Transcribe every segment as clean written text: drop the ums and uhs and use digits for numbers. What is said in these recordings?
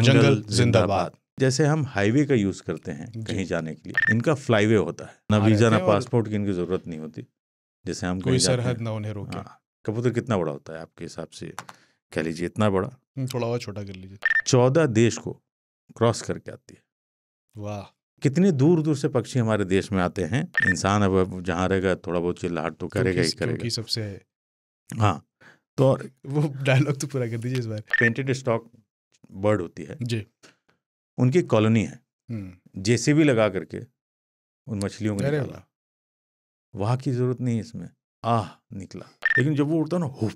जंगल जिंदाबाद। जैसे हम हाईवे का यूज करते हैं कहीं जाने के लिए, इनका फ्लाईवे होता है, ना वीजा ना पासपोर्ट की इनकी जरूरत नहीं होती। जैसे हम कोई सरहद ना उन्हें रोके। कबूतर कितना बड़ा होता है आपके हिसाब से? कह लीजिए इतना बड़ा, थोड़ा और छोटा कर लीजिए। 14 देश को क्रॉस करके आती है। वाह, कितने दूर दूर से पक्षी हमारे देश में आते हैं। इंसान अब जहाँ रहेगा थोड़ा बहुत चिल्लाहट तो करेगा ही करेगा, क्योंकि सबसे हाँ। तो और वो डायलॉग तो पूरा कर दीजिए इस बार। पेंटेड स्टॉक बर्ड होती है जी, उनकी कॉलोनी है, जेसीबी लगा करके उन मछलियों को अरे निकाला। वहां की जरूरत नहीं है इसमें, निकला। लेकिन जब वो उड़ता ना, हुप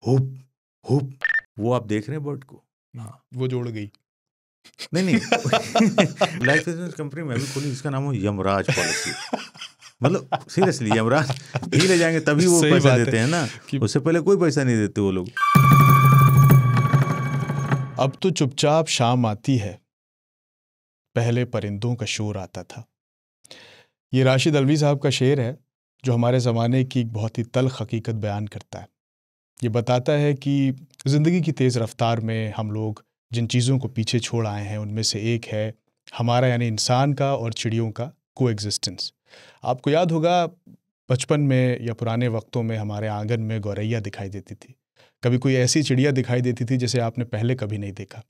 हुप हुप, वो आप देख रहे हैं बर्ड को, वो जोड़ गई। नहीं लाइफ इंश्योरेंस कंपनी में भी खोली जिसका नाम हो यमराज पॉलिसी। मतलब सीरियसली यमराज ही ले जाएंगे तभी वो पैसा देते हैं ना, उससे पहले कोई पैसा नहीं देते वो लोग। अब तो चुपचाप शाम आती है, पहले परिंदों का शोर आता था। ये राशिद अल्वी साहब का शेर है जो हमारे ज़माने की एक बहुत ही तल्ख हकीकत बयान करता है। ये बताता है कि ज़िंदगी की तेज़ रफ्तार में हम लोग जिन चीज़ों को पीछे छोड़ आए हैं उनमें से एक है हमारा यानी इंसान का और चिड़ियों का कोएग्जिस्टेंस। आपको याद होगा बचपन में या पुराने वक्तों में हमारे आंगन में गौरैया दिखाई देती थी। कभी कोई ऐसी चिड़िया दिखाई देती थी जिसे आपने पहले कभी नहीं देखा,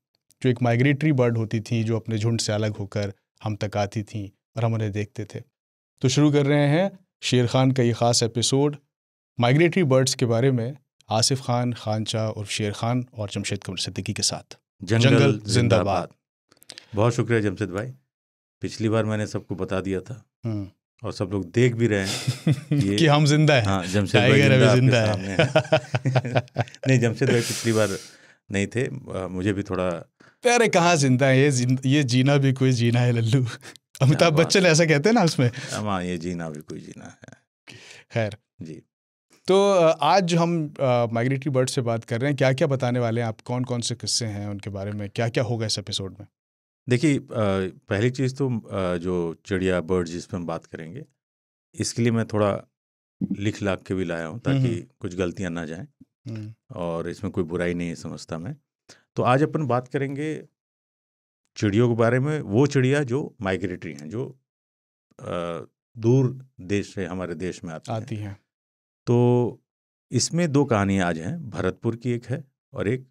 जो एक माइग्रेटरी बर्ड होती थी, जो अपने झुंड से अलग होकर हम तक आती थी और हम उन्हें देखते थे। तो शुरू कर रहे हैं शेर खान का ये ख़ास एपिसोड माइग्रेटरी बर्ड्स के बारे में, आसिफ खान, खानचा और शेर खान और जमशेद कमर सिद्दीकी के साथ। जंगल जिंदाबाद। बहुत शुक्रिया जमशेद भाई, पिछली बार मैंने सबको बता दिया था और सब लोग देख भी रहे हैं ये कि हम जिंदा हैं। हाँ, जमशेद भाई जिंदा है। नहीं, जमशेद भाई पिछली बार नहीं थे, मुझे भी थोड़ा अरे कहाँ जिंदा है, ये जीना भी कोई जीना है लल्लू। अमिताभ बच्चन ऐसा कहते हैं ना उसमें। हाँ, ये जीना भी कोई जीना है। खैर जी, तो आज हम माइग्रेटरी बर्ड से बात कर रहे हैं। क्या क्या बताने वाले हैं आप, कौन कौन से किस्से हैं उनके बारे में, क्या क्या होगा इस एपिसोड में? देखिए, पहली चीज़ तो जो चिड़िया बर्ड जिस पर हम बात करेंगे, इसके लिए मैं थोड़ा लिख लाख के भी लाया हूँ ताकि कुछ गलतियाँ ना जाएं, और इसमें कोई बुराई नहीं है समझता मैं। तो आज अपन बात करेंगे चिड़ियों के बारे में, वो चिड़िया जो माइग्रेटरी हैं, जो दूर देश से हमारे देश में आती हैं। तो इसमें दो कहानियाँ आज हैं, भरतपुर की एक है और एक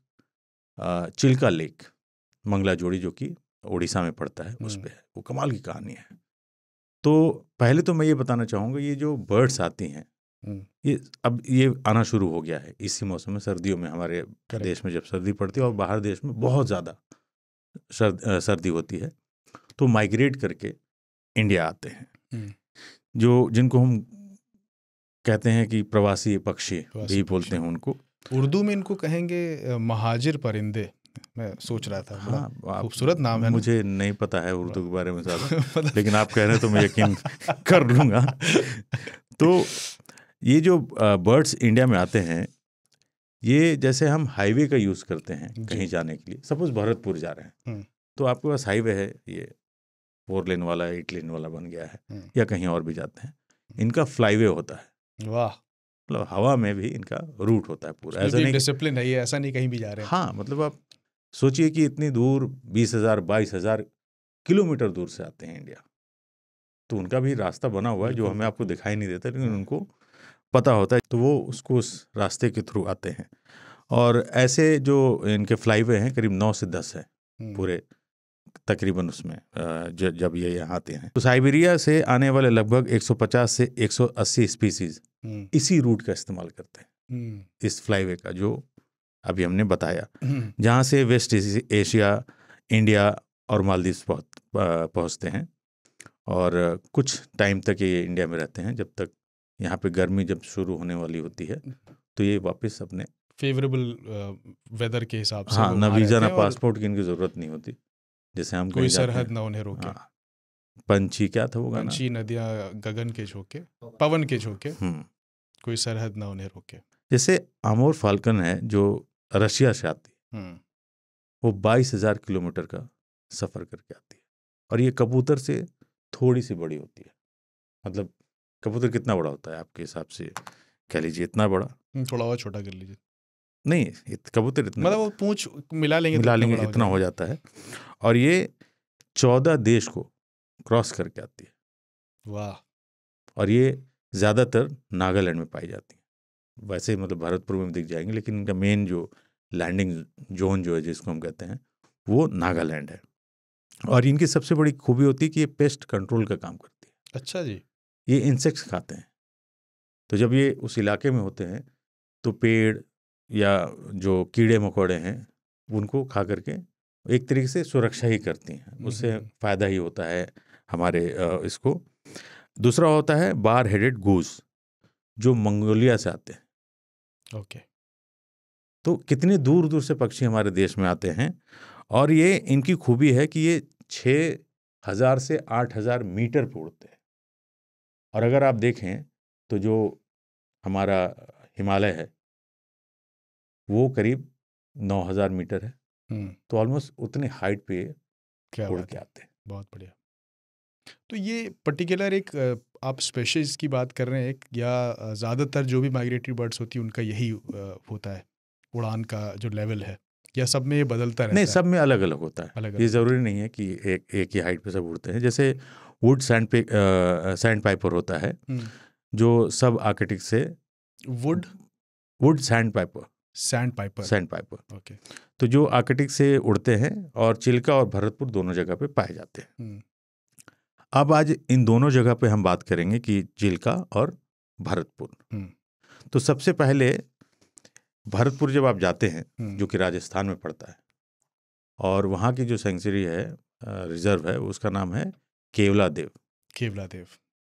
चिल्का लेक मंगला जोड़ी जो कि उड़ीसा में पड़ता है, उस पे है। वो कमाल की कहानी है। तो पहले तो मैं ये बताना चाहूँगा, ये जो बर्ड्स आती हैं ये अब ये आना शुरू हो गया है इसी मौसम में, सर्दियों में हमारे देश में जब सर्दी पड़ती है और बाहर देश में बहुत ज़्यादा सर्दी होती है, तो माइग्रेट करके इंडिया आते हैं। जो जिनको हम कहते हैं कि प्रवासी पक्षी भी बोलते हैं उनको। उर्दू में इनको कहेंगे महाजिर परिंदे, मैं सोच रहा था। हाँ, खूबसूरत नाम है। मुझे नहीं पता है उर्दू के बारे में ज़्यादा, लेकिन आप कह रहे हैं तो मैं यकीन कर लूँगा। तो ये जो बर्ड्स इंडिया में आते हैं, ये जैसे हम हाईवे का यूज़ करते हैं कहीं जाने के लिए, सपोज भरतपुर जा रहे हैं तो आपके पास हाईवे है, ये 4 लेन वाला 8 लेन वाला बन गया है, या कहीं और भी जाते हैं, इनका फ्लाईवे होता है। वाह, मतलब हवा में भी इनका रूट होता है पूरा, ऐसा नहीं डिसिप्लिन है, ये ऐसा नहीं कहीं भी जा रहे हैं। हाँ, मतलब आप सोचिए कि इतनी दूर 20,000 22,000 किलोमीटर दूर से आते हैं इंडिया, तो उनका भी रास्ता बना हुआ है जो हमें आपको दिखाई नहीं देता, लेकिन उनको पता होता है, तो वो उसको उस रास्ते के थ्रू आते हैं। और ऐसे जो इनके फ्लाईवे हैं करीब 9 से 10 है पूरे तकरीबन उसमें, जब ये यहाँ आते हैं तो साइबेरिया से आने वाले लगभग 150 से 180 स्पीसीज इसी रूट का इस्तेमाल करते हैं, इस फ्लाईवे का जो अभी हमने बताया, जहाँ से वेस्ट एशिया, इंडिया और मालदीव्स पहुँचते हैं, और कुछ टाइम तक ये इंडिया में रहते हैं, जब तक यहाँ पे गर्मी जब शुरू होने वाली होती है तो ये वापस अपने फेवरेबल वेदर के हिसाब से, हाँ, ना वीज़ा ना पासपोर्ट की इनकी ज़रूरत नहीं होती। जैसे हम कोई सरहद ना उन्हें रोके। पंछी क्या था वो गाना? पंछी नदियाँ गगन के झोंके, पवन के झोंके, कोई सरहद ना उन्हें रोके। जैसे अमोर फाल्कन है जो रशिया से आती है, वो 22,000 किलोमीटर का सफ़र करके आती है, और ये कबूतर से थोड़ी सी बड़ी होती है। मतलब कबूतर कितना बड़ा होता है आपके हिसाब से? कह लीजिए इतना बड़ा, थोड़ा और छोटा कर लीजिए। नहीं, कबूतर इतने मतलब वो पूंछ मिला लेंगे इतना हो जाता है। और ये 14 देश को क्रॉस करके आती है। वाह। और ये ज़्यादातर नागालैंड में पाई जाती है। वैसे मतलब भरतपुर में दिख जाएंगे, लेकिन इनका मेन जो लैंडिंग जोन जो है जिसको हम कहते हैं वो नागालैंड है। और इनकी सबसे बड़ी खूबी होती है कि ये पेस्ट कंट्रोल का काम करती है। अच्छा जी। ये इंसेक्ट्स खाते हैं, तो जब ये उस इलाके में होते हैं तो पेड़ या जो कीड़े मकोड़े हैं उनको खा करके एक तरीके से सुरक्षा ही करती हैं। उससे फ़ायदा ही होता है हमारे इसको। दूसरा होता है बार हेडेड गूस, जो मंगोलिया से आते हैं। ओके। तो कितने दूर दूर से पक्षी हमारे देश में आते हैं। और ये इनकी खूबी है कि ये 6,000 से 8,000 मीटर पे उड़ते हैं। और अगर आप देखें तो जो हमारा हिमालय है वो करीब 9,000 मीटर है। तो ऑलमोस्ट उतने हाइट पे उड़ के आते हैं। बहुत बढ़िया। तो ये पर्टिकुलर एक आप स्पेशीज की बात कर रहे हैं एक, या ज़्यादातर जो भी माइग्रेटरी बर्ड्स होती है उनका यही होता है उड़ान का जो लेवल है, या सब में ये बदलता रहता है? नहीं, सब में अलग अलग होता है। अलग ये ज़रूरी नहीं है कि एक ही हाइट पे सब उड़ते हैं। जैसे वुड सैंड पाइपर होता है जो सब आर्कटिक से वुड सैंड पाइपर ओके। तो जो आर्कटिक से उड़ते हैं, और चिल्का और भरतपुर दोनों जगह पे पाए जाते हैं। अब आज इन दोनों जगह पे हम बात करेंगे कि चिल्का और भरतपुर। तो सबसे पहले भरतपुर जब आप जाते हैं, जो कि राजस्थान में पड़ता है, और वहाँ की जो सेंचुरी है, रिजर्व है, उसका नाम है केवलादेव।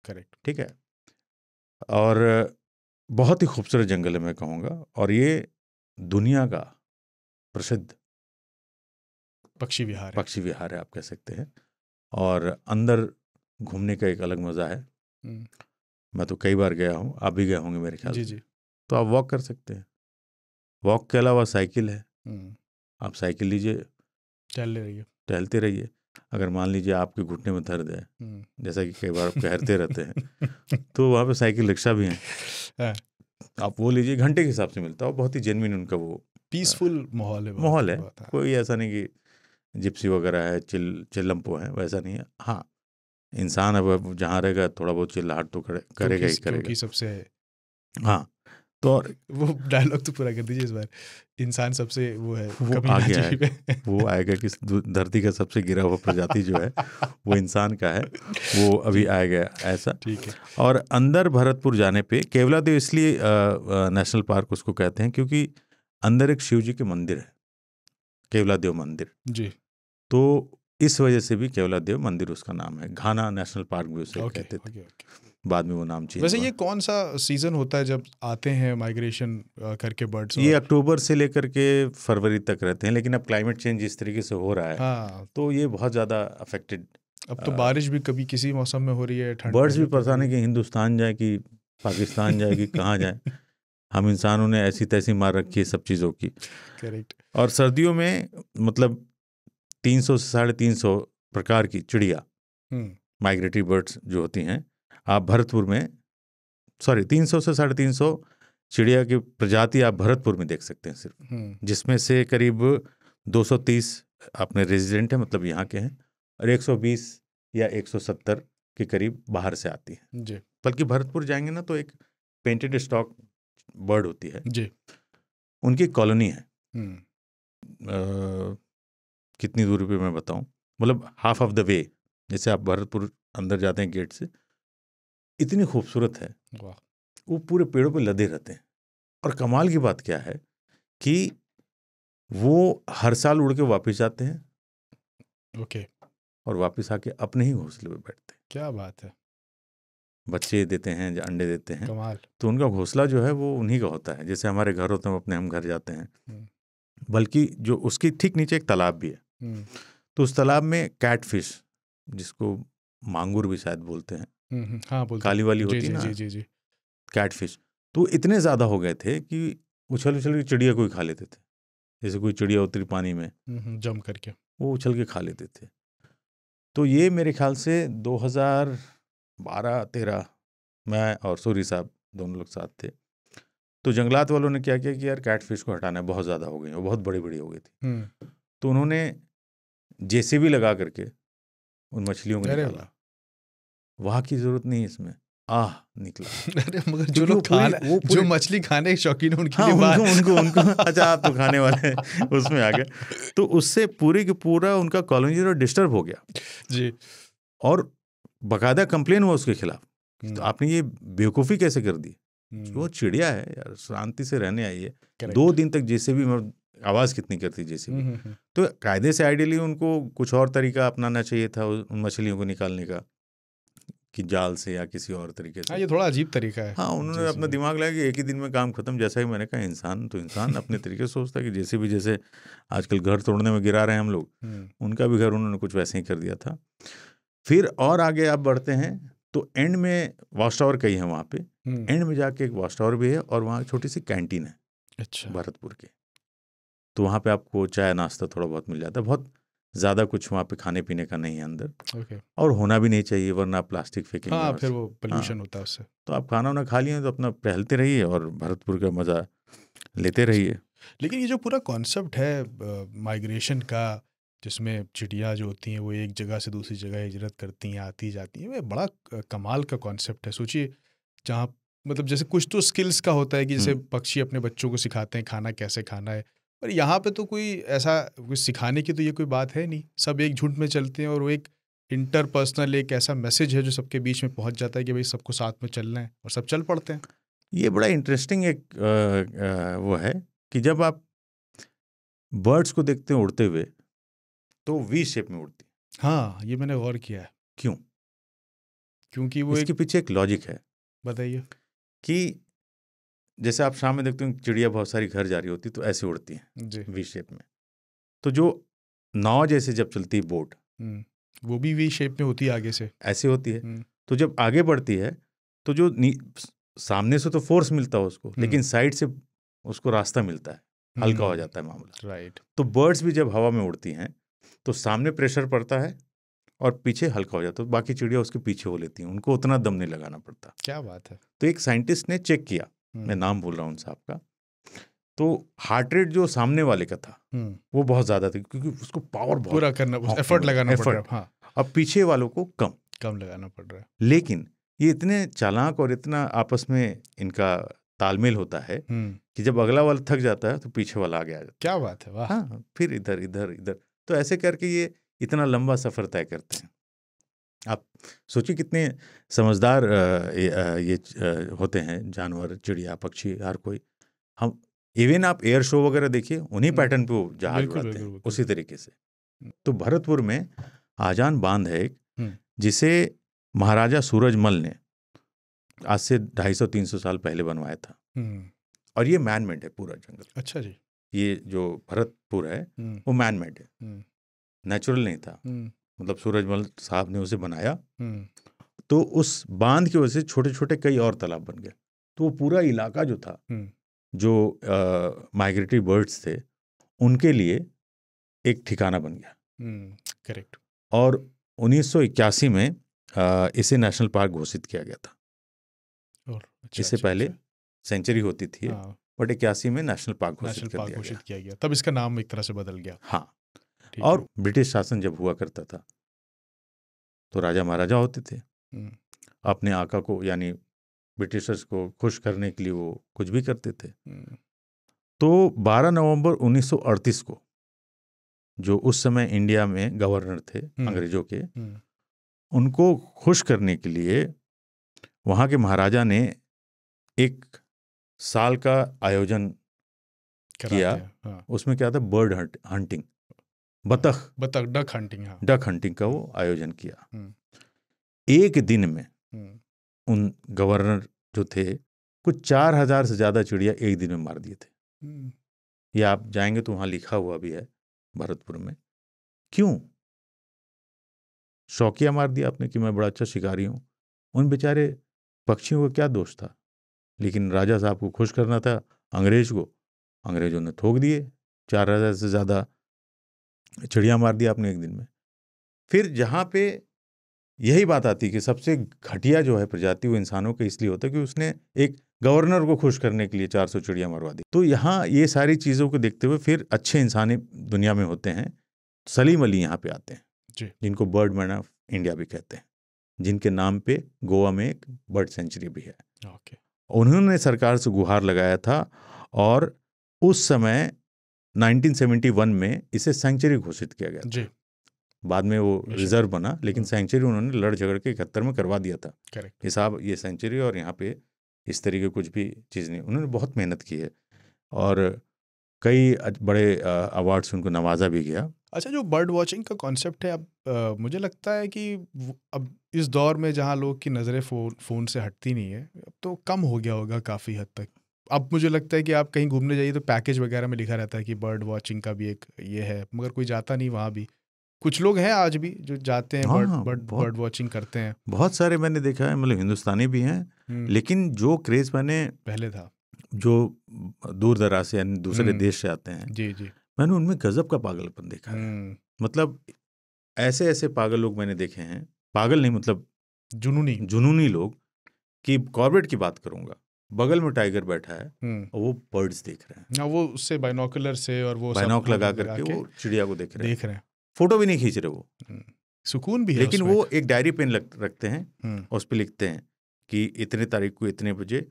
करेक्ट। ठीक है। और बहुत ही खूबसूरत जंगल है मैं कहूँगा, और ये दुनिया का प्रसिद्ध पक्षी विहार है आप कह सकते हैं। और अंदर घूमने का एक अलग मज़ा है। मैं तो कई बार गया हूँ, आप भी गए होंगे मेरे ख्याल से। तो आप वॉक कर सकते हैं। वॉक के अलावा साइकिल है, आप साइकिल लीजिए, टहलते रहिए। अगर मान लीजिए आपके घुटने में दर्द है, जैसा कि कई बार आप कहते रहते हैं, तो वहाँ पे साइकिल रिक्शा भी हैं, आप वो लीजिए। घंटे के हिसाब से मिलता है, बहुत ही जेन्युइन उनका वो पीसफुल माहौल है। कोई ऐसा नहीं कि जिप्सी वगैरह है, चिल्लम्पो है, वैसा नहीं है। हाँ, इंसान अब जहाँ रहेगा थोड़ा बहुत चिल्लाहट तो करेगा ही करेगा। क्योंकि सबसे हाँ, तो और वो डायलॉग तो पूरा कर दीजिए इस बार। इंसान सबसे वो है, वो आ गया है, वो आएगा कि धरती का सबसे गिरा हुआ प्रजाति जो है वो इंसान का है, वो अभी आएगा ऐसा। ठीक है। और अंदर भरतपुर जाने पे केवलादेव इसलिए नेशनल पार्क उसको कहते हैं क्योंकि अंदर एक शिव जी के मंदिर है, केवलादेव मंदिर जी। तो इस वजह से भी केवलादेव मंदिर उसका नाम है। घाना नेशनल पार्क भी उसे कहते थे। बाद में वो नाम चेंज। वैसे ये कौन सा सीजन होता है जब आते हैं माइग्रेशन करके बर्ड्स? ये अक्टूबर से लेकर के फरवरी तक रहते हैं, लेकिन अब क्लाइमेट चेंज इस तरीके से हो रहा है, हाँ, तो ये बहुत ज़्यादा अफेक्टेड। अब तो बारिश भी कभी किसी मौसम में हो रही है, ठंड। बर्ड्स भी परेशान है कि हिंदुस्तान जाए कि पाकिस्तान जाए कि कहाँ जाए। हम इंसानों ने ऐसी तैसी मार रखी है सब चीज़ों की। करेक्ट। और सर्दियों में मतलब 300 से 350 प्रकार की चिड़िया, माइग्रेटरी बर्ड्स जो होती हैं, आप भरतपुर में 300 से 350 चिड़िया की प्रजाति आप भरतपुर में देख सकते हैं सिर्फ, जिसमें से करीब 230 अपने रेजिडेंट हैं, मतलब यहाँ के हैं, और 120 या 170 के करीब बाहर से आती है जी। बल्कि भरतपुर जाएंगे ना तो एक पेंटेड स्टॉक बर्ड होती है जी, उनकी कॉलोनी है। कितनी दूरी पे मैं बताऊं, मतलब हाफ ऑफ द वे, जैसे आप भरतपुर अंदर जाते हैं गेट से, इतनी खूबसूरत है। वाह। वो पूरे पेड़ों पे लदे रहते हैं। और कमाल की बात क्या है कि वो हर साल उड़ के वापस जाते हैं। ओके। और वापस आके अपने ही घोंसले पे बैठते हैं। क्या बात है। बच्चे देते हैं, अंडे देते हैं। कमाल। तो उनका घोंसला जो है वो उन्हीं का होता है। जैसे हमारे घर होते हैं, हम घर जाते हैं, बल्कि जो उसके ठीक नीचे एक तालाब भी है। तो उस तालाब में कैटफिश, जिसको मांगुर भी शायद बोलते हैं, हाँ, बोलते काली वाली होती है ना, जी, कैटफिश, तो इतने ज़्यादा हो गए थे कि उछल उछल के चिड़िया को ही खा लेते थे। जैसे कोई चिड़िया उतरी पानी में जम करके, वो उछल के खा लेते थे। तो ये मेरे ख्याल से 2012-13 मैं और सूरी साहब दोनों लोग साथ थे, तो जंगलात वालों ने क्या किया कि यार कैटफिश को हटाना है, बहुत ज़्यादा हो गई, वो बहुत बड़ी बड़ी हो गई थी। तो उन्होंने जेसीबी लगा करके उन मछलियों को निकाला। वहाँ की ज़रूरत नहीं इसमें, निकला। अरे मगर जो लोग जो मछली खाने के शौकीन है उनके लिए बात उनको अच्छा आप तो खाने वाले उसमें आ गए। तो उससे पूरे के पूरा उनका कॉलोनी डिस्टर्ब हो गया जी, और बाकायदा कंप्लेन हुआ उसके खिलाफ। तो आपने ये बेवकूफ़ी कैसे कर दी? वो चिड़िया है यार, शांति से रहने आई है। 2 दिन तक जेसीबी में आवाज़ कितनी करती जेसीबी। तो कायदे से आइडियली उनको कुछ और तरीका अपनाना चाहिए था उन मछलियों को निकालने का, कि जाल से या किसी और तरीके से। ये थोड़ा अजीब तरीका है। हाँ, उन्होंने अपना दिमाग लगाया कि एक ही दिन में काम खत्म। जैसा ही मैंने कहा, इंसान तो इंसान अपने तरीके से सोचता है कि जेसीबी जैसे आजकल घर तोड़ने में गिरा रहे हैं हम लोग, उनका भी घर उन्होंने कुछ वैसे ही कर दिया था। फिर और आगे आप बढ़ते हैं तो एंड में वॉच टावर कई है वहाँ पे। एंड में जाके एक वॉच टावर भी है और वहाँ एक छोटी सी कैंटीन है। अच्छा। भरतपुर के। तो वहाँ पे आपको चाय नाश्ता थोड़ा बहुत मिल जाता है। बहुत ज़्यादा कुछ वहाँ पे खाने पीने का नहीं है अंदर। और होना भी नहीं चाहिए, वरना आप प्लास्टिक फेंकेंगे। हाँ, फिर वो पोल्यूशन होता है उससे। तो आप खाना वाना खा लिए तो अपना टहलते रहिए और भरतपुर का मज़ा लेते रहिए। लेकिन ये जो पूरा कॉन्सेप्ट है माइग्रेशन का, जिसमें चिड़िया जो होती हैं वो एक जगह से दूसरी जगह हिजरत करती हैं, आती जाती हैं, वो बड़ा कमाल का कॉन्सेप्ट है। सोचिए, जहाँ मतलब जैसे कुछ तो स्किल्स का होता है कि जैसे पक्षी अपने बच्चों को सिखाते हैं खाना कैसे खाना है, पर यहाँ पे तो कोई ऐसा कुछ सिखाने की तो ये कोई बात है नहीं। सब एक झुंड में चलते हैं और वो एक इंटरपर्सनल एक ऐसा मैसेज है जो सबके बीच में पहुँच जाता है कि भाई सबको साथ में चलना है, और सब चल पड़ते हैं। ये बड़ा इंटरेस्टिंग एक वो है कि जब आप बर्ड्स को देखते हैं उड़ते हुए तो वी शेप में उड़ती है। हाँ, ये मैंने गौर किया है। क्यों? क्योंकि वो इसके पीछे एक लॉजिक है। बताइए। कि जैसे आप शाम में देखते हो चिड़िया बहुत सारी घर जा रही होती तो ऐसे उड़ती हैं वी शेप में। तो जो नाव जैसे जब चलती है बोट, वो भी वी शेप में होती है, आगे से ऐसे होती है। तो जब आगे बढ़ती है तो जो सामने से तो फोर्स मिलता है उसको, लेकिन साइड से उसको रास्ता मिलता है, हल्का हो जाता है मामला। राइट। तो बर्ड्स भी जब हवा में उड़ती हैं तो सामने प्रेशर पड़ता है और पीछे हल्का हो जाता है, तो बाकी चिड़िया उसके पीछे हो लेती हैं, उनको उतना दम नहीं लगाना पड़ता। क्या बात है। तो एक साइंटिस्ट ने चेक किया, मैं नाम भूल रहा हूँ उन साहब का, तो हार्ट रेट जो सामने वाले का था वो बहुत ज़्यादा था, क्योंकि उसको पावर बहुत पूरा करना, एफर्ट लगाना पड़ रहा है। हाँ, अब पीछे वालों को कम लगाना पड़ रहा है। लेकिन ये इतने चालाक और इतना आपस में इनका तालमेल होता है कि जब अगला वाला थक जाता है तो पीछे वाला आगे आ जाता है। क्या बात है, वाह। हाँ, फिर इधर इधर इधर, तो ऐसे करके ये इतना लंबा सफ़र तय करते हैं। आप सोचिए कितने समझदार ये होते हैं जानवर, चिड़िया, पक्षी, हर कोई। हम इवन आप एयर शो वगैरह देखिए, उन्हीं पैटर्न पे वो जहाज उड़ाते हैं, उसी तरीके से। तो भरतपुर में आजान बांध है एक, जिसे महाराजा सूरजमल ने आज से 250-300 साल पहले बनवाया था। और ये मैन मेड है पूरा जंगल। अच्छा जी। ये जो भरतपुर है वो मैन मेड है, नेचुरल नहीं था। मतलब सूरजमल साहब ने उसे बनाया, तो उस बांध की वजह से छोटे छोटे कई और तालाब बन गए। तो वो पूरा इलाका जो था, जो माइग्रेटरी बर्ड्स थे, उनके लिए एक ठिकाना बन गया। करेक्ट। और 1981 में इसे नेशनल पार्क घोषित किया गया था। इससे पहले सेंचुरी होती थी, बट 81 में नेशनल पार्क घोषित किया गया। तब इसका नाम एक तरह से बदल गया। हाँ। और ब्रिटिश शासन जब हुआ करता था तो राजा महाराजा होते थे, अपने आका को यानी ब्रिटिशर्स को खुश करने के लिए वो कुछ भी करते थे। तो 12 नवंबर 1938 को जो उस समय इंडिया में गवर्नर थे अंग्रेजों के, उनको खुश करने के लिए वहाँ के महाराजा ने एक साल का आयोजन किया। उसमें क्या था, बर्ड हंटिंग, डक हंटिंग। हाँ, डक हंटिंग का वो आयोजन किया। एक दिन में उन गवर्नर जो थे कुछ 4000 से ज़्यादा चिड़िया एक दिन में मार दिए थे। ये आप जाएंगे तो वहाँ लिखा हुआ भी है भरतपुर में। क्यों? शौकिया मार दिया आपने कि मैं बड़ा अच्छा शिकारी हूँ। उन बेचारे पक्षियों का क्या दोष था? लेकिन राजा साहब को खुश करना था अंग्रेज को, अंग्रेजों ने थोक दिए, 4000 से ज़्यादा चिड़िया मार दिया आपने एक दिन में। फिर जहाँ पे यही बात आती कि सबसे घटिया जो है प्रजाति वो इंसानों के इसलिए होता है कि उसने एक गवर्नर को खुश करने के लिए 400 चिड़िया मरवा दी। तो यहाँ ये सारी चीज़ों को देखते हुए फिर अच्छे इंसानी दुनिया में होते हैं। सलीम अली यहाँ पे आते हैं, जिनको बर्ड मैन ऑफ इंडिया भी कहते हैं, जिनके नाम पे गोवा में एक बर्ड सेंचुरी भी है। उन्होंने सरकार से गुहार लगाया था और उस समय 1971 में इसे सेंचुरी घोषित किया गया था। बाद में वो रिजर्व बना, लेकिन सेंचुरी उन्होंने लड़ झगड़ के 71 में करवा दिया था। हिसाब ये सेंचुरी और यहाँ पे इस तरीके कुछ भी चीज़ नहीं। उन्होंने बहुत मेहनत की है और कई बड़े अवार्ड से उनको नवाजा भी गया। अच्छा, जो बर्ड वॉचिंग का कॉन्सेप्ट है, अब मुझे लगता है कि अब इस दौर में जहाँ लोग की नज़रें फ़ोन से हटती नहीं है, अब तो कम हो गया होगा काफ़ी हद तक। अब मुझे लगता है कि आप कहीं घूमने जाइए तो पैकेज वगैरह में लिखा रहता है कि बर्ड वॉचिंग का भी एक ये है, मगर कोई जाता नहीं वहाँ भी। कुछ लोग हैं आज भी जो जाते हैं, बर्ड वॉचिंग करते हैं। बहुत सारे मैंने देखा है, मतलब हिंदुस्तानी भी हैं, लेकिन जो क्रेज़ मैंने पहले था, जो दूर दराज से यानी दूसरे देश से आते हैं, जी, मैंने उनमें गजब का पागलपन देखा है। मतलब ऐसे ऐसे पागल लोग मैंने देखे हैं, पागल नहीं मतलब जुनूनी लोग, कि कॉर्बेट की बात करूंगा, बगल में टाइगर बैठा है और वो बर्ड्स देख रहे हैं, वो उससे बाइनोकुलर से, और वो बाइनोक लगा करके वो चिड़िया को देख रहे हैं, फोटो भी नहीं खींच रहे, वो सुकून भी है। लेकिन वो एक डायरी पेन रखते हैं और उस पर लिखते हैं कि इतने तारीख को इतने बजे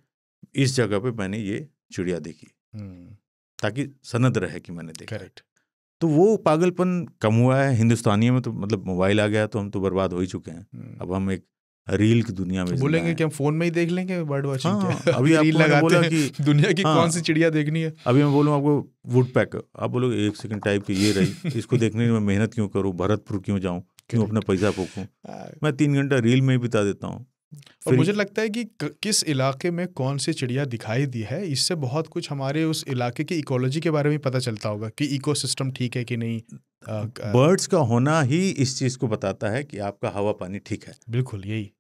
इस जगह पे मैंने ये चिड़िया देखी, ताकि सनद रहे कि मैंने देखा। तो वो पागलपन कम हुआ है हिंदुस्तानियों में। तो मतलब मोबाइल आ गया तो हम तो बर्बाद हो ही चुके हैं। अब हम एक रील की दुनिया में बोलेंगे कि हम फोन में ही देख लेंगे बर्ड वॉचिंग। हाँ, अभी रील लगाते हैं कि दुनिया की कौन सी चिड़िया देखनी है। अभी मैं बोलूँ आपको वुड पैकर, आप बोलोगे 1 सेकंड टाइप की ये रही, इसको देखने में मेहनत क्यों करूँ, भरतपुर क्यों जाऊँ, क्यों अपना पैसा फूकूँ, मैं 3 घंटा रील में ही बिता देता हूँ। और मुझे लगता है कि किस इलाके में कौन सी चिड़िया दिखाई दी है, इससे बहुत कुछ हमारे उस इलाके की इकोलॉजी के बारे में पता चलता होगा कि इकोसिस्टम ठीक है कि नहीं। बर्ड्स का होना ही इस चीज़ को बताता है कि आपका हवा पानी ठीक है। बिल्कुल, यही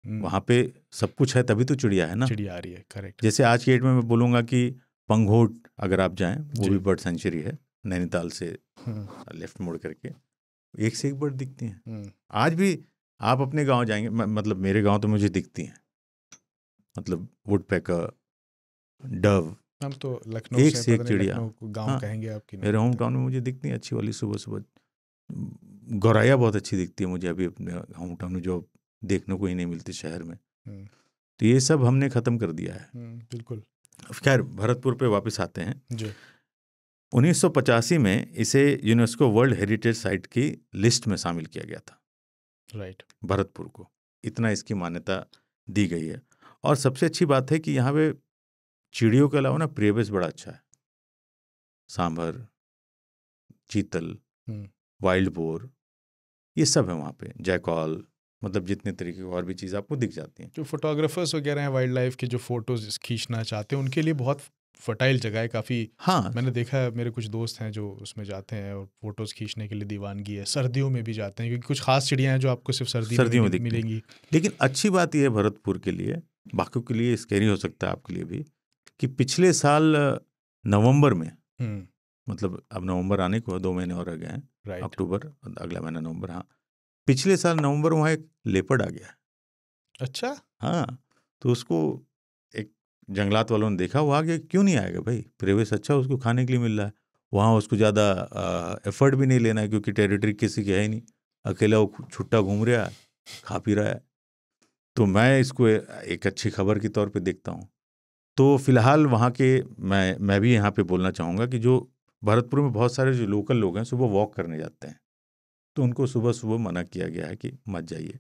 वहाँ पे सब कुछ है, तभी तो चिड़िया है ना, चिड़िया आ रही है। करेक्ट। जैसे आज की डेट में मैं बोलूँगा कि पंघोट अगर आप जाएं, वो भी बर्ड सेंचुरी है, नैनीताल से लेफ्ट मोड़ करके एक से एक बर्ड दिखती हैं। आज भी आप अपने गांव जाएंगे, मतलब मेरे गांव तो मुझे दिखती हैं, मतलब वुड पैकर, डव, हम तो लखनऊ एक से एक चिड़िया गांव कहेंगे आपकी, मेरे होम टाउन में मुझे दिखती है अच्छी वाली। सुबह सुबह गौरैया बहुत अच्छी दिखती है मुझे, अभी अपने होम टाउन में जो देखने को ही नहीं मिलती शहर में। तो ये सब हमने ख़त्म कर दिया है। बिल्कुल। खैर भरतपुर पे वापस आते हैं जी। 1985 में इसे यूनेस्को वर्ल्ड हेरिटेज साइट की लिस्ट में शामिल किया गया था। राइट। भरतपुर को इतना इसकी मान्यता दी गई है। और सबसे अच्छी बात है कि यहाँ पे चिड़ियों के अलावा ना परिवेश बड़ा अच्छा है। सांभर, चीतल, वाइल्ड बोर, ये सब है वहाँ पे, जैकॉल, मतलब जितने तरीके की और भी चीज़ आपको दिख जाती हैं। जो फोटोग्राफर्स वगैरह हैं वाइल्ड लाइफ के, जो फोटोज खींचना चाहते हैं, उनके लिए बहुत फर्टाइल जगह है काफ़ी। हाँ, मैंने देखा है, मेरे कुछ दोस्त हैं जो उसमें जाते हैं और फोटोज़ खींचने के लिए दीवानगी है। सर्दियों में भी जाते हैं क्योंकि कुछ खास चिड़ियाँ हैं जो आपको सिर्फ सर्दियों में मिलेंगी। लेकिन अच्छी बात यह है भरतपुर के लिए, बाकी के लिए स्कैरी हो सकता है आपके लिए भी, कि पिछले साल नवंबर में, मतलब अब नवंबर आने को 2 महीने और रह गए हैं, अक्टूबर, अगला महीना नवंबर, हाँ पिछले साल नवंबर वहाँ एक लेपर्ड आ गया। अच्छा। हाँ, तो उसको एक जंगलात वालों ने देखा, वो आ गया। क्यों नहीं आएगा भाई, परिवेश अच्छा, उसको खाने के लिए मिल रहा है वहाँ, उसको ज़्यादा एफर्ट भी नहीं लेना है क्योंकि टेरिटरी किसी की है ही नहीं, अकेला वो छुट्टा घूम रहा है, खा पी रहा है। तो मैं इसको एक अच्छी खबर के तौर पे देखता हूँ। तो फिलहाल वहाँ के मैं भी यहाँ पे बोलना चाहूँगा कि जो भरतपुर में बहुत सारे जो लोकल लोग हैं सुबह वॉक करने जाते हैं, तो उनको सुबह सुबह मना किया गया है कि मत जाइए,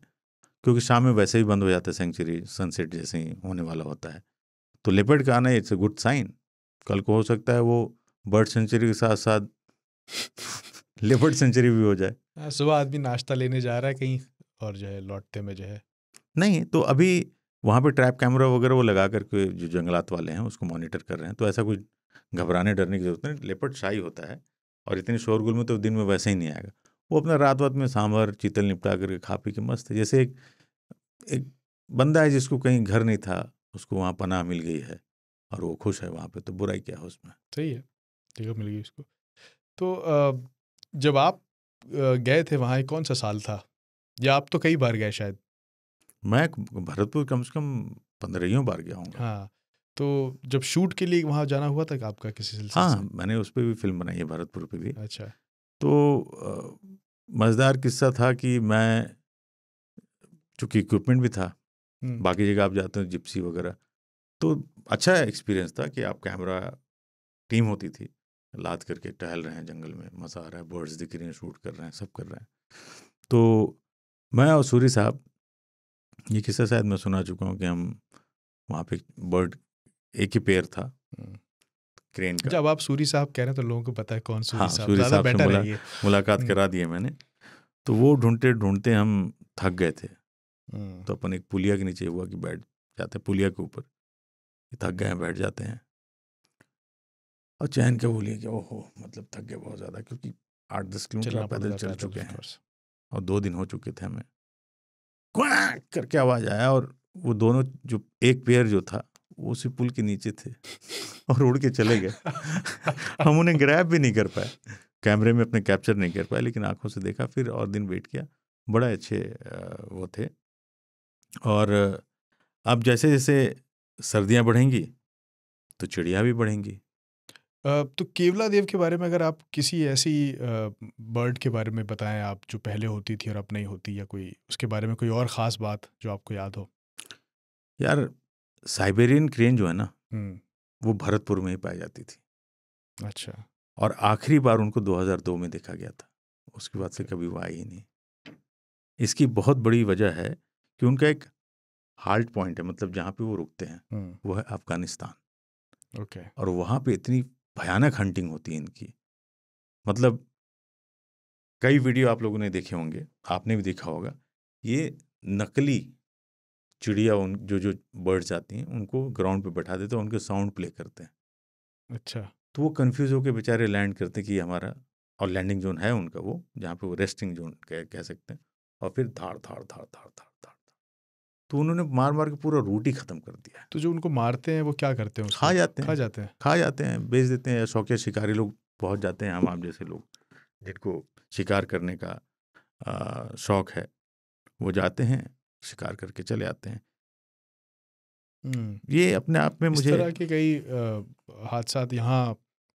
क्योंकि शाम में वैसे ही बंद हो जाता है सेंचुरी, सनसेट जैसे ही होने वाला होता है। तो लेपर्ड का आना इट्स अ गुड साइन। कल को हो सकता है वो बर्ड सेंचुरी के साथ साथ लेपर्ड सेंचुरी भी हो जाए। सुबह आदमी नाश्ता लेने जा रहा है कहीं और जो है लौटते में जो है नहीं, तो अभी वहाँ पे ट्रैप कैमरा वगैरह वो लगा करके जो जंगलात वाले हैं उसको मॉनिटर कर रहे हैं, तो ऐसा कुछ घबराने डरने की जरूरत नहीं। लेपर्ड शाही होता है और इतनी शोरगुल में तो दिन में वैसे ही नहीं आएगा। वो अपना रात वात में सांभर चीतल निपटा करके खा पी के मस्त है। जैसे एक बंदा है जिसको कहीं घर नहीं था, उसको वहाँ पनाह मिल गई है और वो खुश है वहाँ पे, तो बुराई क्या है उसमें। सही है, जगह मिल गई उसको। तो जब आप गए थे वहाँ, कौन सा साल था, या आप तो कई बार गए शायद? मैं भरतपुर कम से कम 15 बार गया हूँ। हाँ, तो जब शूट के लिए वहाँ जाना हुआ था आपका किसी सिलसिले हाँ, से? मैंने उस पे भी फिल्म बनाई है, भरतपुर पे भी। अच्छा। तो मज़ेदार किस्सा था कि मैं, चूँकि इक्विपमेंट भी था, बाकी जगह आप जाते हो जिप्सी वगैरह, तो अच्छा एक्सपीरियंस था कि आप कैमरा टीम होती थी, लाद करके टहल रहे हैं जंगल में, मज़ा आ रहा है, बर्ड्स दिख रही हैं, शूट कर रहे हैं, सब कर रहे हैं। तो मैं और सूरी साहब, ये किस्सा शायद मैं सुना चुका हूँ कि हम वहाँ पे बर्ड एक ही पेयर था क्रेन का। जब आप सूरी साहब कह रहे हैं तो लोगों को पता है कौन सूरी हाँ, साहब, सूरी ज़्यादा साहब से बेटर है ये। मुलाकात करा दी है मैंने। तो वो ढूंढते ढूंढते हम थक गए थे, तो अपन एक पुलिया के नीचे हुआ कि बैठ जाते हैं, पुलिया के ऊपर, थक गए हैं, बैठ जाते हैं। और चैन के बोलिए कि ओहो, मतलब थक गए बहुत ज़्यादा, क्योंकि 8-10 किलोमीटर पैदल चल चुके हैं और 2 दिन हो चुके थे हमें। क्वाक करके आवाज़ आया और वो दोनों, जो एक पेयर जो था वो उसी पुल के नीचे थे और उड़ के चले गए। हम उन्हें ग्रैब भी नहीं कर पाए, कैमरे में अपने कैप्चर नहीं कर पाए, लेकिन आंखों से देखा, फिर और दिन वेट किया। बड़ा अच्छे वो थे। और अब जैसे जैसे सर्दियाँ बढ़ेंगी तो चिड़िया भी बढ़ेंगी। तो केवला देव के बारे में अगर आप किसी ऐसी बर्ड के बारे में बताएं आप, जो पहले होती थी और अब नहीं होती, या कोई उसके बारे में कोई और ख़ास बात जो आपको याद हो? यार, साइबेरियन क्रेन जो है ना, वो भरतपुर में ही पाई जाती थी। अच्छा। और आखिरी बार उनको 2002 में देखा गया था, उसके बाद से कभी वो आई ही नहीं। इसकी बहुत बड़ी वजह है कि उनका एक हाल्ट पॉइंट है, मतलब जहाँ पे वो रुकते हैं वो है अफगानिस्तान। ओके। और वहाँ पे इतनी भयानक हंटिंग होती है इनकी, मतलब कई वीडियो आप लोगों ने देखे होंगे, आपने भी देखा होगा, ये नकली चिड़िया, उन जो बर्ड्स आती हैं उनको ग्राउंड पे बैठा देते हैं, उनके साउंड प्ले करते हैं। अच्छा। तो वो कंफ्यूज होकर बेचारे लैंड करते हैं कि हमारा, और लैंडिंग जोन है उनका वो, जहाँ पे वो रेस्टिंग जोन कह सकते हैं, और फिर धाड़ धाड़ धाड़ धाड़ धाड़ धाड़, तो उन्होंने मार मार के पूरा रूट ही ख़त्म कर दिया है। तो जो उनको मारते हैं वो क्या करते हैं? खा जाते हैं, खा जाते हैं। खा जाते हैं, बेच देते हैं। शौकिया शिकारी लोग पहुँच जाते हैं, हम आप जैसे लोग जिनको शिकार करने का शौक है, वो जाते हैं, शिकार करके चले आते हैं। ये अपने आप में इस मुझे, तरह के कई हादसात यहाँ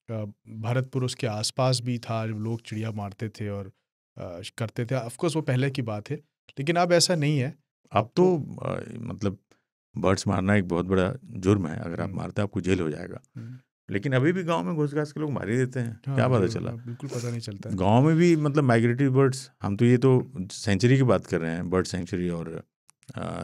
भरतपुर उसके आसपास भी था, जब लोग चिड़िया मारते थे और करते थे। ऑफ कोर्स वो पहले की बात है, लेकिन अब ऐसा नहीं है। अब तो मतलब बर्ड्स मारना एक बहुत बड़ा जुर्म है, अगर आप मारते हैं आपको जेल हो जाएगा। लेकिन अभी भी गांव में घुस घास के लोग मार ही देते हैं। क्या पता चला? बिल्कुल पता नहीं चलता है। गांव में भी मतलब माइग्रेटरी बर्ड्स, हम तो ये तो सेंचुरी की बात कर रहे हैं, बर्ड सेंचुरी और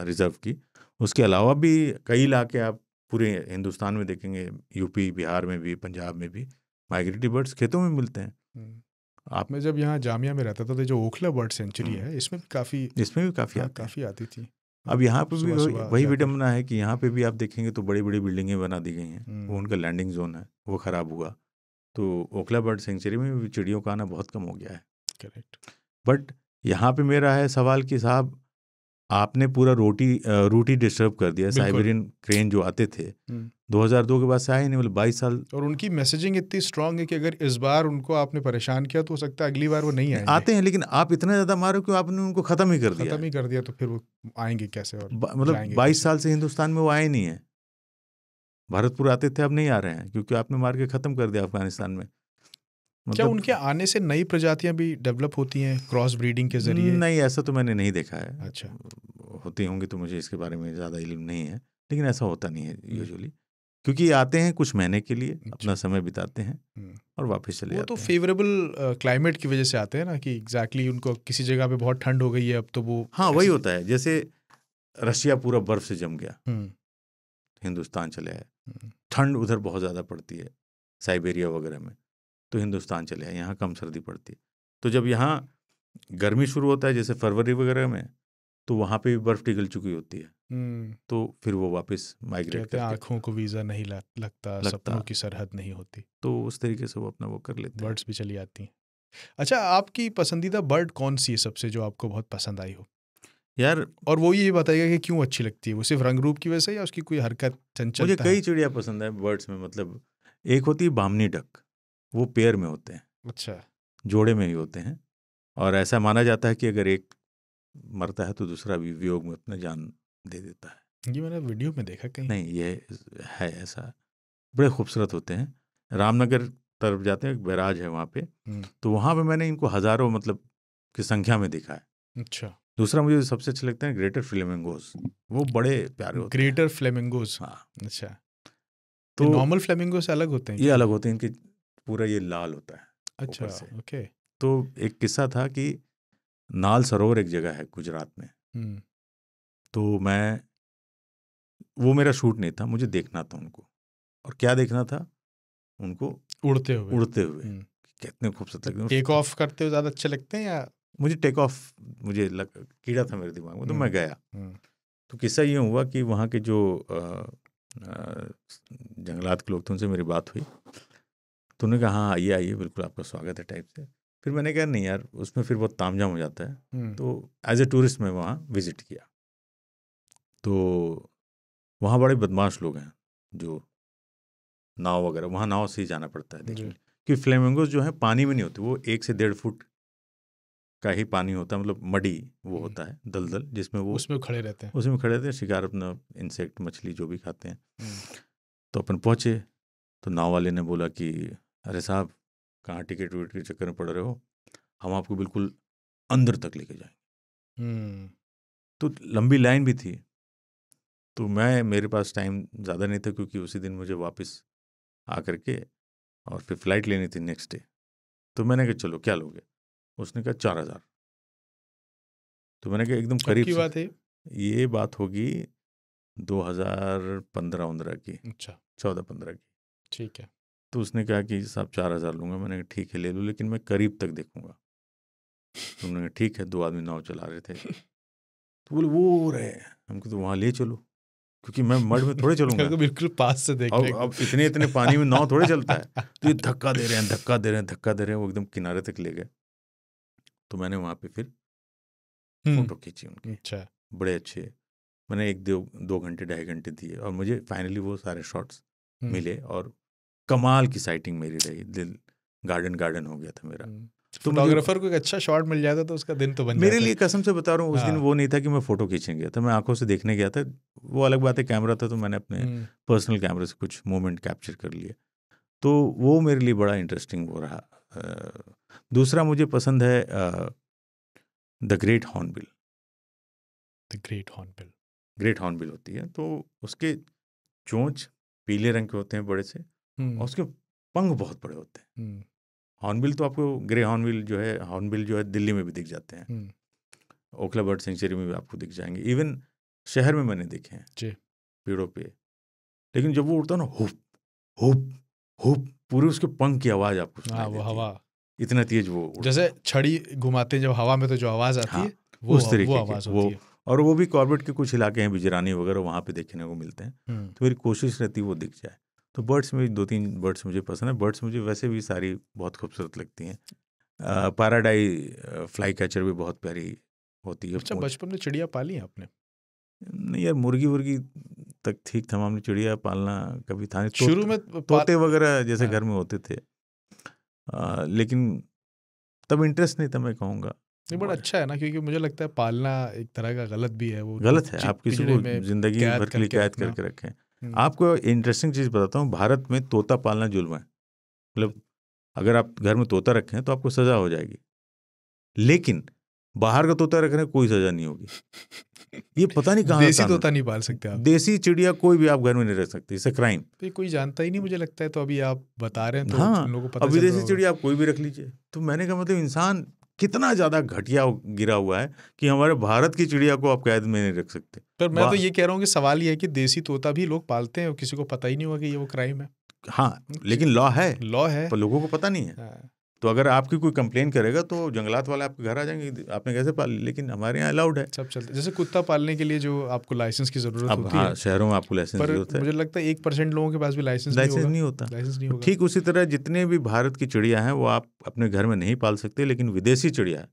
रिजर्व की। उसके अलावा भी कई इलाके आप पूरे हिंदुस्तान में देखेंगे, यूपी, बिहार में भी, पंजाब में भी माइग्रेटरी बर्ड्स खेतों में मिलते हैं। आप, मैं जब यहाँ जामिया में रहता था तो जो ओखला बर्ड सेंचुरी है, इसमें भी काफ़ी काफ़ी आती थी। अब यहाँ पे भी वही विडम्बना है कि यहाँ पे भी आप देखेंगे तो बड़ी बड़ी बिल्डिंगें बना दी गई हैं, वो उनका लैंडिंग जोन है, वो ख़राब हुआ। तो ओखला बर्ड सेंचुरी में भी चिड़ियों का आना बहुत कम हो गया है। करेक्ट। बट यहाँ पे मेरा है सवाल कि साहब, आपने पूरा रूट ही डिस्टर्ब कर दिया। साइबेरियन क्रेन जो आते थे 2002 के बाद से आए नहीं, मतलब 22 साल। और उनकी मैसेजिंग इतनी स्ट्रांग है कि अगर इस बार उनको आपने परेशान किया तो हो सकता है अगली बार वो नहीं आएंगे। आते हैं, लेकिन आप इतना ज़्यादा मारो कि आपने उनको ख़त्म ही कर दिया। तो फिर वो आएंगे कैसे? और मतलब 22 साल से हिंदुस्तान में वो आए नहीं है। भरतपुर आते थे, अब नहीं आ रहे हैं, क्योंकि आपने मार के ख़त्म कर दिया अफगानिस्तान में। क्या उनके आने से नई प्रजातियां भी डेवलप होती हैं क्रॉस ब्रीडिंग के जरिए? नहीं, ऐसा तो मैंने नहीं देखा है। अच्छा। होती होंगी तो मुझे इसके बारे में ज़्यादा इल्म नहीं है, लेकिन ऐसा होता नहीं है यूजुअली, क्योंकि आते हैं कुछ महीने के लिए, अपना समय बिताते हैं और वापस चले जाते हैं। वो तो फेवरेबल क्लाइमेट की वजह से आते हैं ना, कि एग्जैक्टली उनको किसी जगह पे बहुत ठंड हो गई है अब तो वो, हाँ वही होता है। जैसे रशिया पूरा बर्फ से जम गया, हिंदुस्तान चले आए, ठंड उधर बहुत ज़्यादा पड़ती है साइबेरिया वगैरह में, तो हिंदुस्तान चले आए, यहाँ कम सर्दी पड़ती है। तो जब यहाँ गर्मी शुरू होता है जैसे फरवरी वगैरह में, तो वहाँ पे भी बर्फ़ पिघल चुकी होती है, तो फिर वो वापस माइग्रेट करके, आँखों को वीज़ा नहीं लगता, सपनों की सरहद नहीं होती, तो उस तरीके से वो अपना वो कर लेते हैं। बर्ड्स भी चली आती हैं। अच्छा, आपकी पसंदीदा बर्ड कौन सी है सबसे, जो आपको बहुत पसंद आई हो यार? और वो ये बताइएगा कि क्यों अच्छी लगती है, वो सिर्फ रंग रूप की वजह से या उसकी कोई हरकत, चंचलता? मुझे कई चिड़िया पसंद है बर्ड्स में। मतलब एक होती है बामनी डक, वो पेयर में होते हैं। अच्छा। जोड़े में ही होते हैं, और ऐसा माना जाता है कि अगर एक मरता है तो दूसरा भी वियोग में अपना जान दे देता है। ये मैंने वीडियो में देखा कहीं। नहीं, ये है ऐसा, बड़े खूबसूरत होते हैं। रामनगर तरफ जाते हैं, एक बैराज है वहाँ पे, तो वहाँ पे मैंने इनको हज़ारों मतलब की संख्या में देखा है। अच्छा। दूसरा मुझे सबसे अच्छे लगते हैं ग्रेटर फ्लेमिंगोज, वो बड़े प्यारे होते हैं। ग्रेटर फ्लेमिंगोज, हाँ। अच्छा। तो नॉर्मल फ्लेमिंगो से अलग होते हैं ये क्या? अलग होते हैं, इनके पूरा ये लाल होता है अच्छा, ऊपर से। ओके। तो एक किस्सा था कि नाल सरोवर एक जगह है गुजरात में, तो वो मेरा शूट नहीं था, मुझे देखना था उनको। और क्या देखना था उनको? उड़ते हुए। कितने खूबसूरत लगते हैं। टेक ऑफ करते हुए ज़्यादा अच्छे लगते हैं या? मुझे टेक ऑफ कीड़ा था मेरे दिमाग में, तो मैं गया। तो किस्सा ये हुआ कि वहाँ के जो जंगलात के लोग थे, उनसे मेरी बात हुई, तो उन्होंने कहा हाँ आइए आइए, बिल्कुल आपका स्वागत है टाइप से। फिर मैंने कहा नहीं यार, उसमें फिर बहुत तामझाम हो जाता है। तो एज ए टूरिस्ट मैं वहाँ विजिट किया, तो वहाँ बड़े बदमाश लोग हैं, जो नाव वगैरह, वहाँ नाव से ही जाना पड़ता है देखने, क्योंकि फ्लेमिंगोज जो है पानी में नहीं होते, वो 1 से 1.5 फुट का ही पानी होता है, मतलब मडी वो होता है, दलदल, जिसमें वो उसमें खड़े रहते हैं। उसमें खड़े रहते हैं, शिकार अपना इंसेक्ट मछली जो भी खाते हैं। तो अपन पहुँचे, तो नाव वाले ने बोला कि अरे साहब, कहाँ टिकट विकट के चक्कर में पड़ रहे हो, हम आपको बिल्कुल अंदर तक लेके जाएंगे। तो लंबी लाइन भी थी, तो मेरे पास टाइम ज़्यादा नहीं था, क्योंकि उसी दिन मुझे वापस आकर के और फिर फ्लाइट लेनी थी नेक्स्ट डे। तो मैंने कहा चलो क्या लोगे? उसने कहा 4000। तो मैंने कहा एकदम करीब की से। बात है ये बात होगी 2015-15 की। अच्छा, 14-15 की। ठीक है। तो उसने कहा कि साहब 4000 लूँगा। मैंने कहा ठीक है ले लो, लेकिन मैं करीब तक देखूंगा। तो उन्होंने कहा ठीक है। 2 आदमी नाव चला रहे थे, तो बोले वो रहे, हमको तो वहाँ ले चलो, क्योंकि मैं मड में थोड़े चलूंगा, बिल्कुल पास से देखने को। अब इतने पानी में नाव थोड़े चलता है। तो ये धक्का दे रहे हैं, धक्का दे रहे हैं, धक्का दे रहे हैं, वो एकदम किनारे तक ले गए। तो मैंने वहाँ पे फिर फोटो खींची उनकी। अच्छा। बड़े अच्छे, मैंने 1-2 घंटे 2.5 घंटे दिए, और मुझे फाइनली वो सारे शॉट्स मिले, और कमाल की साइटिंग मेरी रही। दिल गार्डन हो गया था मेरा। तो फोटोग्राफर को एक अच्छा शॉट मिल जाता तो उसका दिन तो बन जाता। मेरे लिए कसम से बता रहा हूँ, उस दिन वो नहीं था कि मैं फोटो खींचने गया था, मैं आंखों से देखने गया था। वो अलग बात है, कैमरा था, तो मैंने अपने पर्सनल कैमरे से कुछ मोमेंट कैप्चर कर लिए। तो वो मेरे लिए बड़ा इंटरेस्टिंग वो रहा। दूसरा मुझे पसंद है the great hornbill. Great hornbill होती है, तो उसके चोंच पीले रंग के होते हैं बड़े से, और उसके पंख बहुत बड़े होते हैं। हॉर्नबिल तो आपको ग्रे हॉर्नबिल जो है दिल्ली में भी दिख जाते हैं, ओखला बर्ड सेंचुरी में भी आपको दिख जाएंगे, इवन शहर में मैंने देखे हैं पेड़ों पे। लेकिन जब वो उड़ता है ना, हुप हुप हुप, पूरे उसके पंख की आवाज़ आपको सुनाई देती है। हवा इतना तेज वो जैसे छड़ी घुमाते हैं जब हवा में, तो जो आवाज़ आती है वो उस तरीके वो आवाज़ होती है। और वो भी कॉर्बेट के कुछ इलाके हैं, बिजरानी वगैरह, वहाँ पे देखने को मिलते हैं। तो मेरी कोशिश रहती है वो दिख जाए। तो बर्ड्स में 2-3 बर्ड्स मुझे पसंद है। बर्ड्स मुझे वैसे भी सारी बहुत खूबसूरत लगती हैं। पैराडाई फ्लाई कैचर भी बहुत प्यारी होती है। अच्छा, बचपन में चिड़िया पाली है आपने? नहीं यार, मुर्गी वर्गी तक ठीक था मामले, चिड़िया पालना कभी था नहीं। शुरू में तोते वगैरह जैसे घर में होते थे, लेकिन तब इंटरेस्ट नहीं था, मैं कहूँगा। नहीं, बड़ा अच्छा है ना, क्योंकि मुझे लगता है पालना एक तरह का गलत भी है। वो गलत है, आप किसी को जिंदगी भर के लिए कैद करके रखें। आपको इंटरेस्टिंग चीज़ बताता हूँ, भारत में तोता पालना जुल्म है। मतलब अगर आप घर में तोता रखें तो आपको सज़ा हो जाएगी, लेकिन बाहर का तोता रखने कोई सज़ा नहीं होगी। ये पता नहीं कहाँ देसी तोता नहीं पाल सकते आप। देसी चिड़िया कोई भी आप घर में नहीं रख सकते, इससे क्राइम। तो कोई जानता ही नहीं, मुझे लगता है। तो अभी आप बता रहे हैं तो हाँ, लोगों को पता अब विदेशी चिड़िया आप कोई भी रख लीजिए। तो मैंने कहा मतलब इंसान कितना ज़्यादा घटिया गिरा हुआ है कि हमारे भारत की चिड़िया को आप कैद में नहीं रख सकते। पर मैं तो ये कह रहा हूँ कि सवाल ये है कि देसी तोता भी लोग पालते हैं और किसी को पता ही नहीं होगा कि ये वो क्राइम है। हाँ, लेकिन लॉ है, पर लोगों को पता नहीं है। तो अगर आपकी कोई कंप्लेन करेगा तो जंगलात वाले आपके घर आ जाएंगे, आपने कैसे पाली। लेकिन हमारे यहाँ अलाउड है, सब चलते। जैसे कुत्ता पालने के लिए जो आपको लाइसेंस की जरूरत होती है, शहरों में आपको लाइसेंस की जरूरत है। मुझे लगता है 1% लोगों के पास भी लाइसेंस नहीं होता। ठीक उसी तरह जितने भी भारत की चिड़िया हैं वो आप अपने घर में नहीं पाल सकते, लेकिन विदेशी चिड़िया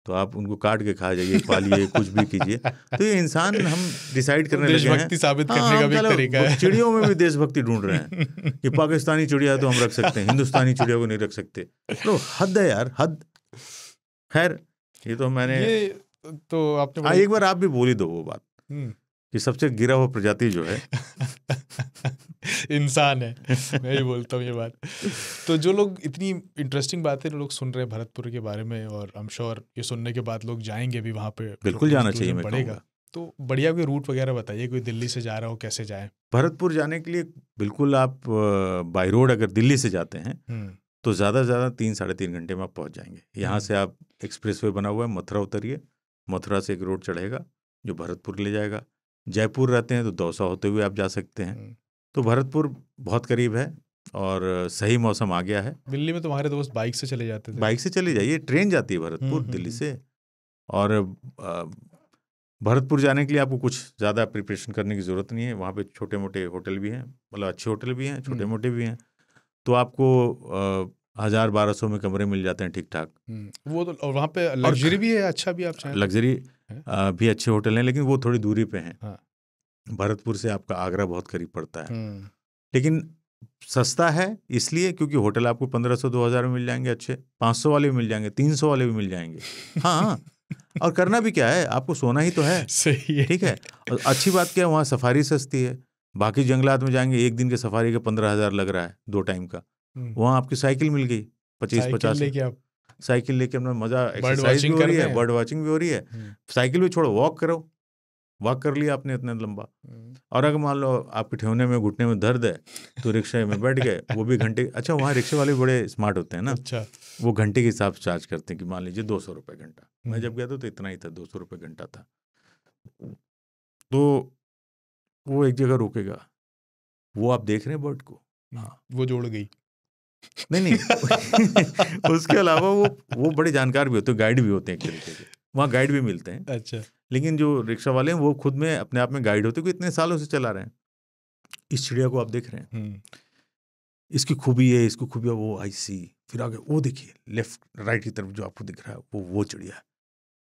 तो आप उनको काट के खा जाइए, पालिए, कुछ भी कीजिए। तो ये इंसान हम डिसाइड करने लगे हैं, देशभक्ति साबित करने का भी एक तरीका है। चिड़ियों में भी देशभक्ति ढूंढ रहे हैं कि पाकिस्तानी चिड़िया तो हम रख सकते हैं, हिंदुस्तानी चिड़िया को नहीं रख सकते। तो हद है यार, हद। खैर, ये तो मैंने तो आपने एक बार आप भी बोली दो वो बात कि सबसे गिरा हुआ प्रजाति जो है इंसान है। मैं ही बोलता हूँ ये बात। तो जो लोग इतनी इंटरेस्टिंग बातें लोग सुन रहे हैं भरतपुर के बारे में, और आई एम श्योर ये सुनने के बाद लोग जाएंगे भी वहाँ पे, बिल्कुल जाना चाहिए, मैं बढ़ेगा। तो बढ़िया कोई रूट वगैरह बताइए, कोई दिल्ली से जा रहा हो कैसे जाए? भरतपुर जाने के लिए बिल्कुल आप बाई रोड अगर दिल्ली से जाते हैं तो ज़्यादा से ज़्यादा 3-3.5 घंटे में आप पहुँच जाएंगे। यहाँ से आप एक्सप्रेसवे बना हुआ है, मथुरा उतरिए, मथुरा से एक रोड चढ़ेगा जो भरतपुर ले जाएगा। जयपुर रहते हैं तो दौसा होते हुए आप जा सकते हैं। तो भरतपुर बहुत करीब है और सही मौसम आ गया है। दिल्ली में तुम्हारे दोस्त बाइक से चले जाते थे? बाइक से चले जाइए, ट्रेन जाती है भरतपुर दिल्ली से। और भरतपुर जाने के लिए आपको कुछ ज़्यादा प्रिपरेशन करने की ज़रूरत नहीं है। वहाँ पे छोटे मोटे होटल भी हैं, मतलब अच्छे होटल भी हैं, छोटे मोटे भी हैं। तो आपको 1000-1200 में कमरे मिल जाते हैं ठीक ठाक। वो तो, और वहाँ पे लग्जरी भी है, अच्छा भी आप चाहें लग्जरी भी अच्छे होटल हैं, लेकिन वो थोड़ी दूरी पे हैं। हाँ। भरतपुर से आपका आगरा बहुत करीब पड़ता है, लेकिन सस्ता है इसलिए क्योंकि होटल आपको 1500-2000 में मिल जाएंगे अच्छे, 500 वाले भी मिल जाएंगे, 300 वाले भी मिल जाएंगे। हाँ, और करना भी क्या है, आपको सोना ही तो है। सही है, ठीक है। और अच्छी बात क्या है, वहाँ सफारी सस्ती है। बाकी जंगलात में जाएंगे, एक दिन के सफारी का 15,000 लग रहा है 2 टाइम का। वहाँ आपकी साइकिल मिल गई 25-50 लेके आप साइकिल लेके अपना मजा, एक्सरसाइज भी हो रही है, बर्ड वॉचिंग भी हो रही है, साइकिल भी छोड़ो, वॉक करो, वॉक कर लिया आपने इतना लंबा। और अगर मान लो आपके ठेवने में घुटने में दर्द है तो रिक्शे में बैठ गए, वो भी घंटे। अच्छा, वहाँ रिक्शे वाले बड़े स्मार्ट होते हैं ना। अच्छा। वो घंटे के हिसाब से चार्ज करते हैं कि मान लीजिए 200 रुपये घंटा। मैं जब गया था तो इतना ही था, 200 रुपये घंटा था। तो वो एक जगह रुकेगा, वो आप देख रहे हैं बर्ड को, हाँ वो जोड़ गई। नहीं उसके अलावा वो बड़े जानकार भी होते हैं, गाइड भी होते हैं एक तरीके के, वहाँ गाइड भी मिलते हैं। अच्छा। लेकिन जो रिक्शा वाले हैं वो खुद में अपने आप में गाइड होते हैं, इतने सालों से चला रहे हैं। इस चिड़िया को आप देख रहे हैं, इसकी खूबी है, इसकी खूबी है, वो आई सी। फिर आगे वो देखिए लेफ्ट राइट की तरफ जो आपको दिख रहा है वो चिड़िया है,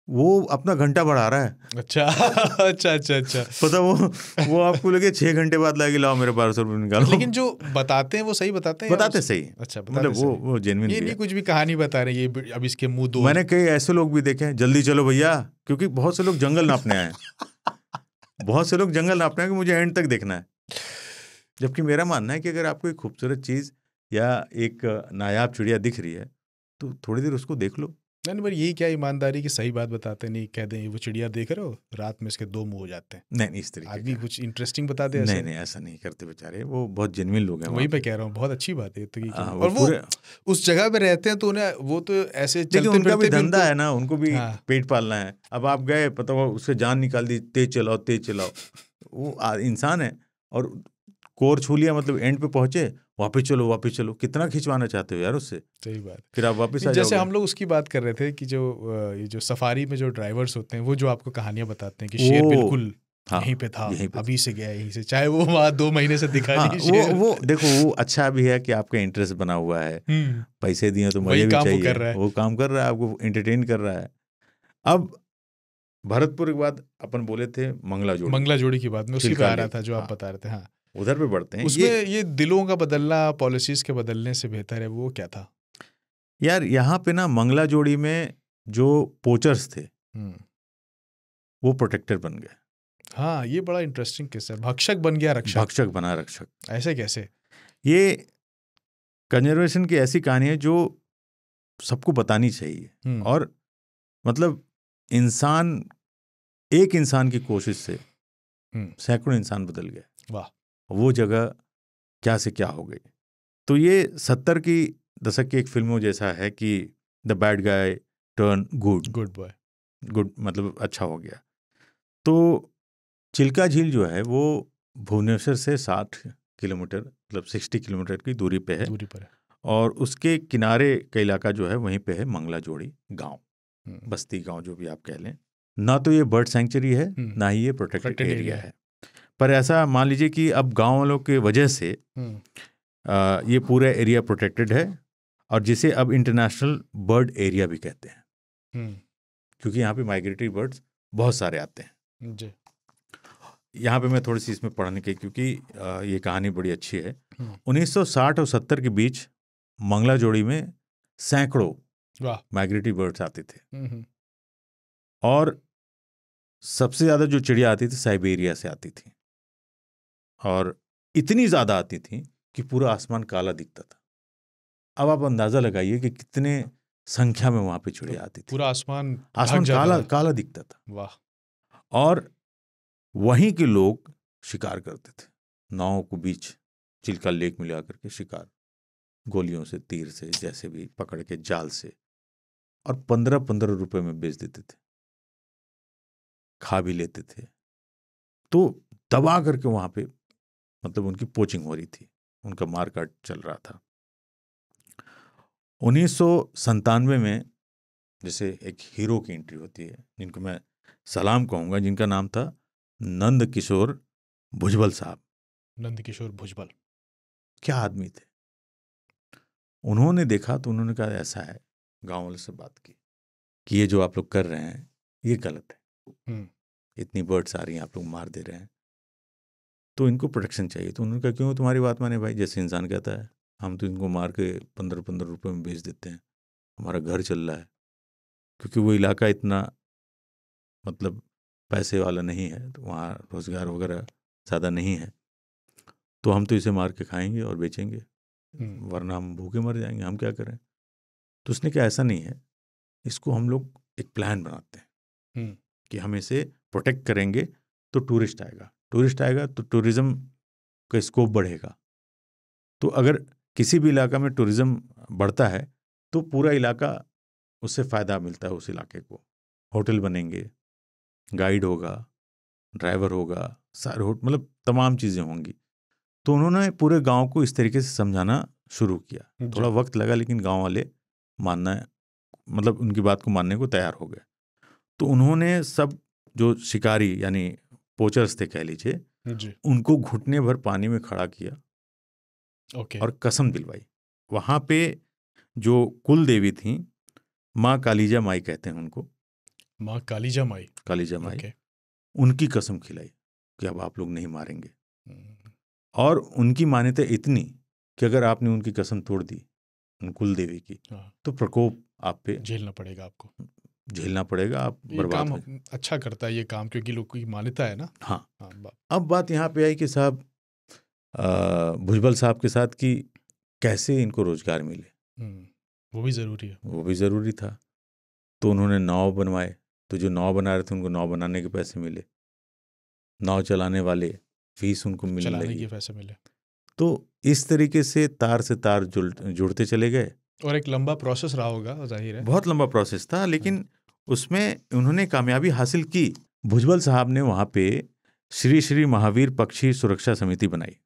वो अपना घंटा बढ़ा रहा है। अच्छा अच्छा अच्छा अच्छा। पता वो आपको लगे 6 घंटे बाद लाएगी, लाओ मेरे 1200 रुपये निकालो। लेकिन जो बताते हैं वो सही बताते हैं? बताते सही। अच्छा, मतलब वो जेन्युइन, ये नहीं कुछ भी कहानी बता रहे हैं, ये अब इसके मुंह दो। मैंने कई ऐसे लोग भी देखे हैं, जल्दी चलो भैया, क्योंकि बहुत से लोग जंगल नापने आए बहुत से लोग जंगल नापने आए कि मुझे एंड तक देखना है। जबकि मेरा मानना है कि अगर आपको एक खूबसूरत चीज़ या एक नायाब चिड़िया दिख रही है तो थोड़ी देर उसको देख लो। नहीं, पर यही क्या ईमानदारी की सही बात बताते नहीं, कह दें वो चिड़िया देख रहे हो, रात में इसके 2 मुंह हो जाते हैं। नहीं इस तरीके आदमी कुछ इंटरेस्टिंग बता दे ऐसे? नहीं ऐसा नहीं करते बेचारे, वो बहुत जेन्युइन लोग हैं। वही मैं कह रहा हूँ, बहुत अच्छी बात है तो। और वो उस जगह पे रहते हैं तो उन्हें वो तो ऐसे चलते फिरते, उनका भी धंधा है ना, उनको भी पेट पालना है। अब आप गए, पता हुआ उससे जान निकाल दी, तेज चलाओ, वो इंसान है और कोर छू लिया, मतलब एंड पे पहुंचे, वापस चलो, कितना खिंचवाना चाहते हो यार उससे? सही बात। फिर आप वापस आ जैसे हम लोग उसकी बात कर रहे थे कि ये जो सफारी में जो ड्राइवर्स होते हैं वो जो आपको कहानियां बताते हैं कि शेर बिल्कुल यहीं पे था, अभी से गया यहीं से, चाहे वो वहाँ 2 महीने से दिखा नहीं शेर। वो देखो, वो अच्छा भी है कि आपका इंटरेस्ट बना हुआ है, पैसे दिए तो मजे भी चाहिए, वो काम कर रहा है, आपको एंटरटेन कर रहा है। अब भरतपुर के बाद अपन बोले थे मंगला जोड़ी की बात में, उसी पे आ रहा था जो आप बता रहे थे। हाँ, उधर पे बढ़ते हैं। उसमें ये दिलों का बदलना पॉलिसीज के बदलने से बेहतर है, वो क्या था यार? यहाँ पे ना मंगला जोड़ी में जो पोचर्स थे वो प्रोटेक्टर बन गए। हाँ, ये बड़ा इंटरेस्टिंग किस्सा है। भक्षक बन गया रक्षक। भक्षक बना रक्षक। ऐसे कैसे? ये कंजर्वेशन की ऐसी कहानी है जो सबको बतानी चाहिए। और मतलब एक इंसान की कोशिश से सैकड़ों इंसान बदल गए। वाह। वो जगह क्या से क्या हो गई। तो ये 70 की दशक की एक फिल्मों जैसा है कि the bad guy turn good boy, good मतलब अच्छा हो गया। तो चिल्का झील जो है वो भुवनेश्वर से 60 किलोमीटर मतलब 60 किलोमीटर की दूरी पे है। और उसके किनारे का इलाका जो है वहीं पे है मंगला जोड़ी गांव, बस्ती गांव जो भी आप कह लें। ना तो ये बर्ड सेंचुरी है, ना ही ये प्रोटेक्टेड एरिया है। पर ऐसा मान लीजिए कि अब गांव वालों के वजह से ये पूरा एरिया प्रोटेक्टेड है, और जिसे अब इंटरनेशनल बर्ड एरिया भी कहते हैं, क्योंकि यहाँ पे माइग्रेटरी बर्ड्स बहुत सारे आते हैं जी। यहाँ पे मैं थोड़ी सी इसमें पढ़ने की, क्योंकि ये कहानी बड़ी अच्छी है। 1960 और 70 के बीच मंगला जोड़ी में सैकड़ों माइग्रेटरी बर्ड्स आते थे, और सबसे ज़्यादा जो चिड़िया आती थी साइबेरिया से आती थी, और इतनी ज़्यादा आती थी कि पूरा आसमान काला दिखता था। अब आप अंदाज़ा लगाइए कि कितने संख्या में वहाँ पे चिड़िया आती थी। पूरा आसमान काला काला दिखता था। वाह। और वहीं के लोग शिकार करते थे, नावों को बीच चिल्का लेक में ले आकर के शिकार, गोलियों से, तीर से, जैसे भी पकड़ के, जाल से, और 15-15 रुपए में बेच देते थे, खा भी लेते थे। तो दबा करके वहाँ पे मतलब उनकी पोचिंग हो रही थी, उनका मारकाट चल रहा था। 1997 में जैसे एक हीरो की एंट्री होती है, जिनको मैं सलाम कहूँगा, जिनका नाम था नंद किशोर भुजबल साहब। नंद किशोर भुजबल क्या आदमी थे। उन्होंने देखा तो उन्होंने कहा ऐसा है, गाँव वालों से बात की कि ये जो आप लोग कर रहे हैं ये गलत है, इतनी बर्ड्स आ रही हैं, आप लोग मार दे रहे हैं, तो इनको प्रोटेक्शन चाहिए। तो उन्होंने कहा क्यों तुम्हारी बात माने भाई, जैसे इंसान कहता है, हम तो इनको मार के 15-15 रुपए में बेच देते हैं, हमारा घर चल रहा है, क्योंकि वो इलाका इतना मतलब पैसे वाला नहीं है, तो वहाँ रोज़गार वगैरह ज़्यादा नहीं है, तो हम तो इसे मार के खाएंगे और बेचेंगे, वरना हम भूखे मर जाएंगे, हम क्या करें। तो उसने कहा ऐसा नहीं है, इसको हम लोग एक प्लान बनाते हैं कि हम इसे प्रोटेक्ट करेंगे तो टूरिस्ट आएगा तो टूरिज़्म का स्कोप बढ़ेगा। तो अगर किसी भी इलाका में टूरिज़्म बढ़ता है तो पूरा इलाका उससे फ़ायदा मिलता है, उस इलाके को। होटल बनेंगे, गाइड होगा, ड्राइवर होगा, सारे मतलब तमाम चीज़ें होंगी। तो उन्होंने पूरे गांव को इस तरीके से समझाना शुरू किया। थोड़ा वक्त लगा, लेकिन गांव वाले मानना मतलब उनकी बात को मानने को तैयार हो गए। तो उन्होंने सब जो शिकारी यानी पोचर्स थे कह लीजिए, उनको घुटने भर पानी में खड़ा किया और कसम दिलवाई। वहाँ पे जो कुल देवी थी, माँ कालीजा माई कहते हैं उनको, माँ कालीजा माई, उनकी कसम खिलाई कि अब आप लोग नहीं मारेंगे। और उनकी मान्यता इतनी कि अगर आपने उनकी कसम तोड़ दी, उन कुल देवी की, तो प्रकोप आप पे झेलना पड़ेगा, आपको झेलना पड़ेगा, आप बर्बाद हो। अच्छा करता है ये काम, क्योंकि लोगों की मान्यता है ना। हाँ। अब बात यहाँ पे आई कि साहब भुजबल साहब के साथ कि कैसे इनको रोजगार मिले, वो भी ज़रूरी है, वो भी ज़रूरी था। तो उन्होंने नाव बनवाए, तो जो नाव बना रहे थे उनको नाव बनाने के पैसे मिले, नाव चलाने वाले फीस उनको मिलने लगी, पैसे मिले। तो इस तरीके से तार जुड़ते चले गए। और एक लंबा प्रोसेस रहा होगा, जाहिर है बहुत लंबा प्रोसेस था, लेकिन उसमें उन्होंने कामयाबी हासिल की। भुजबल साहब ने वहाँ पे श्री श्री महावीर पक्षी सुरक्षा समिति बनाई।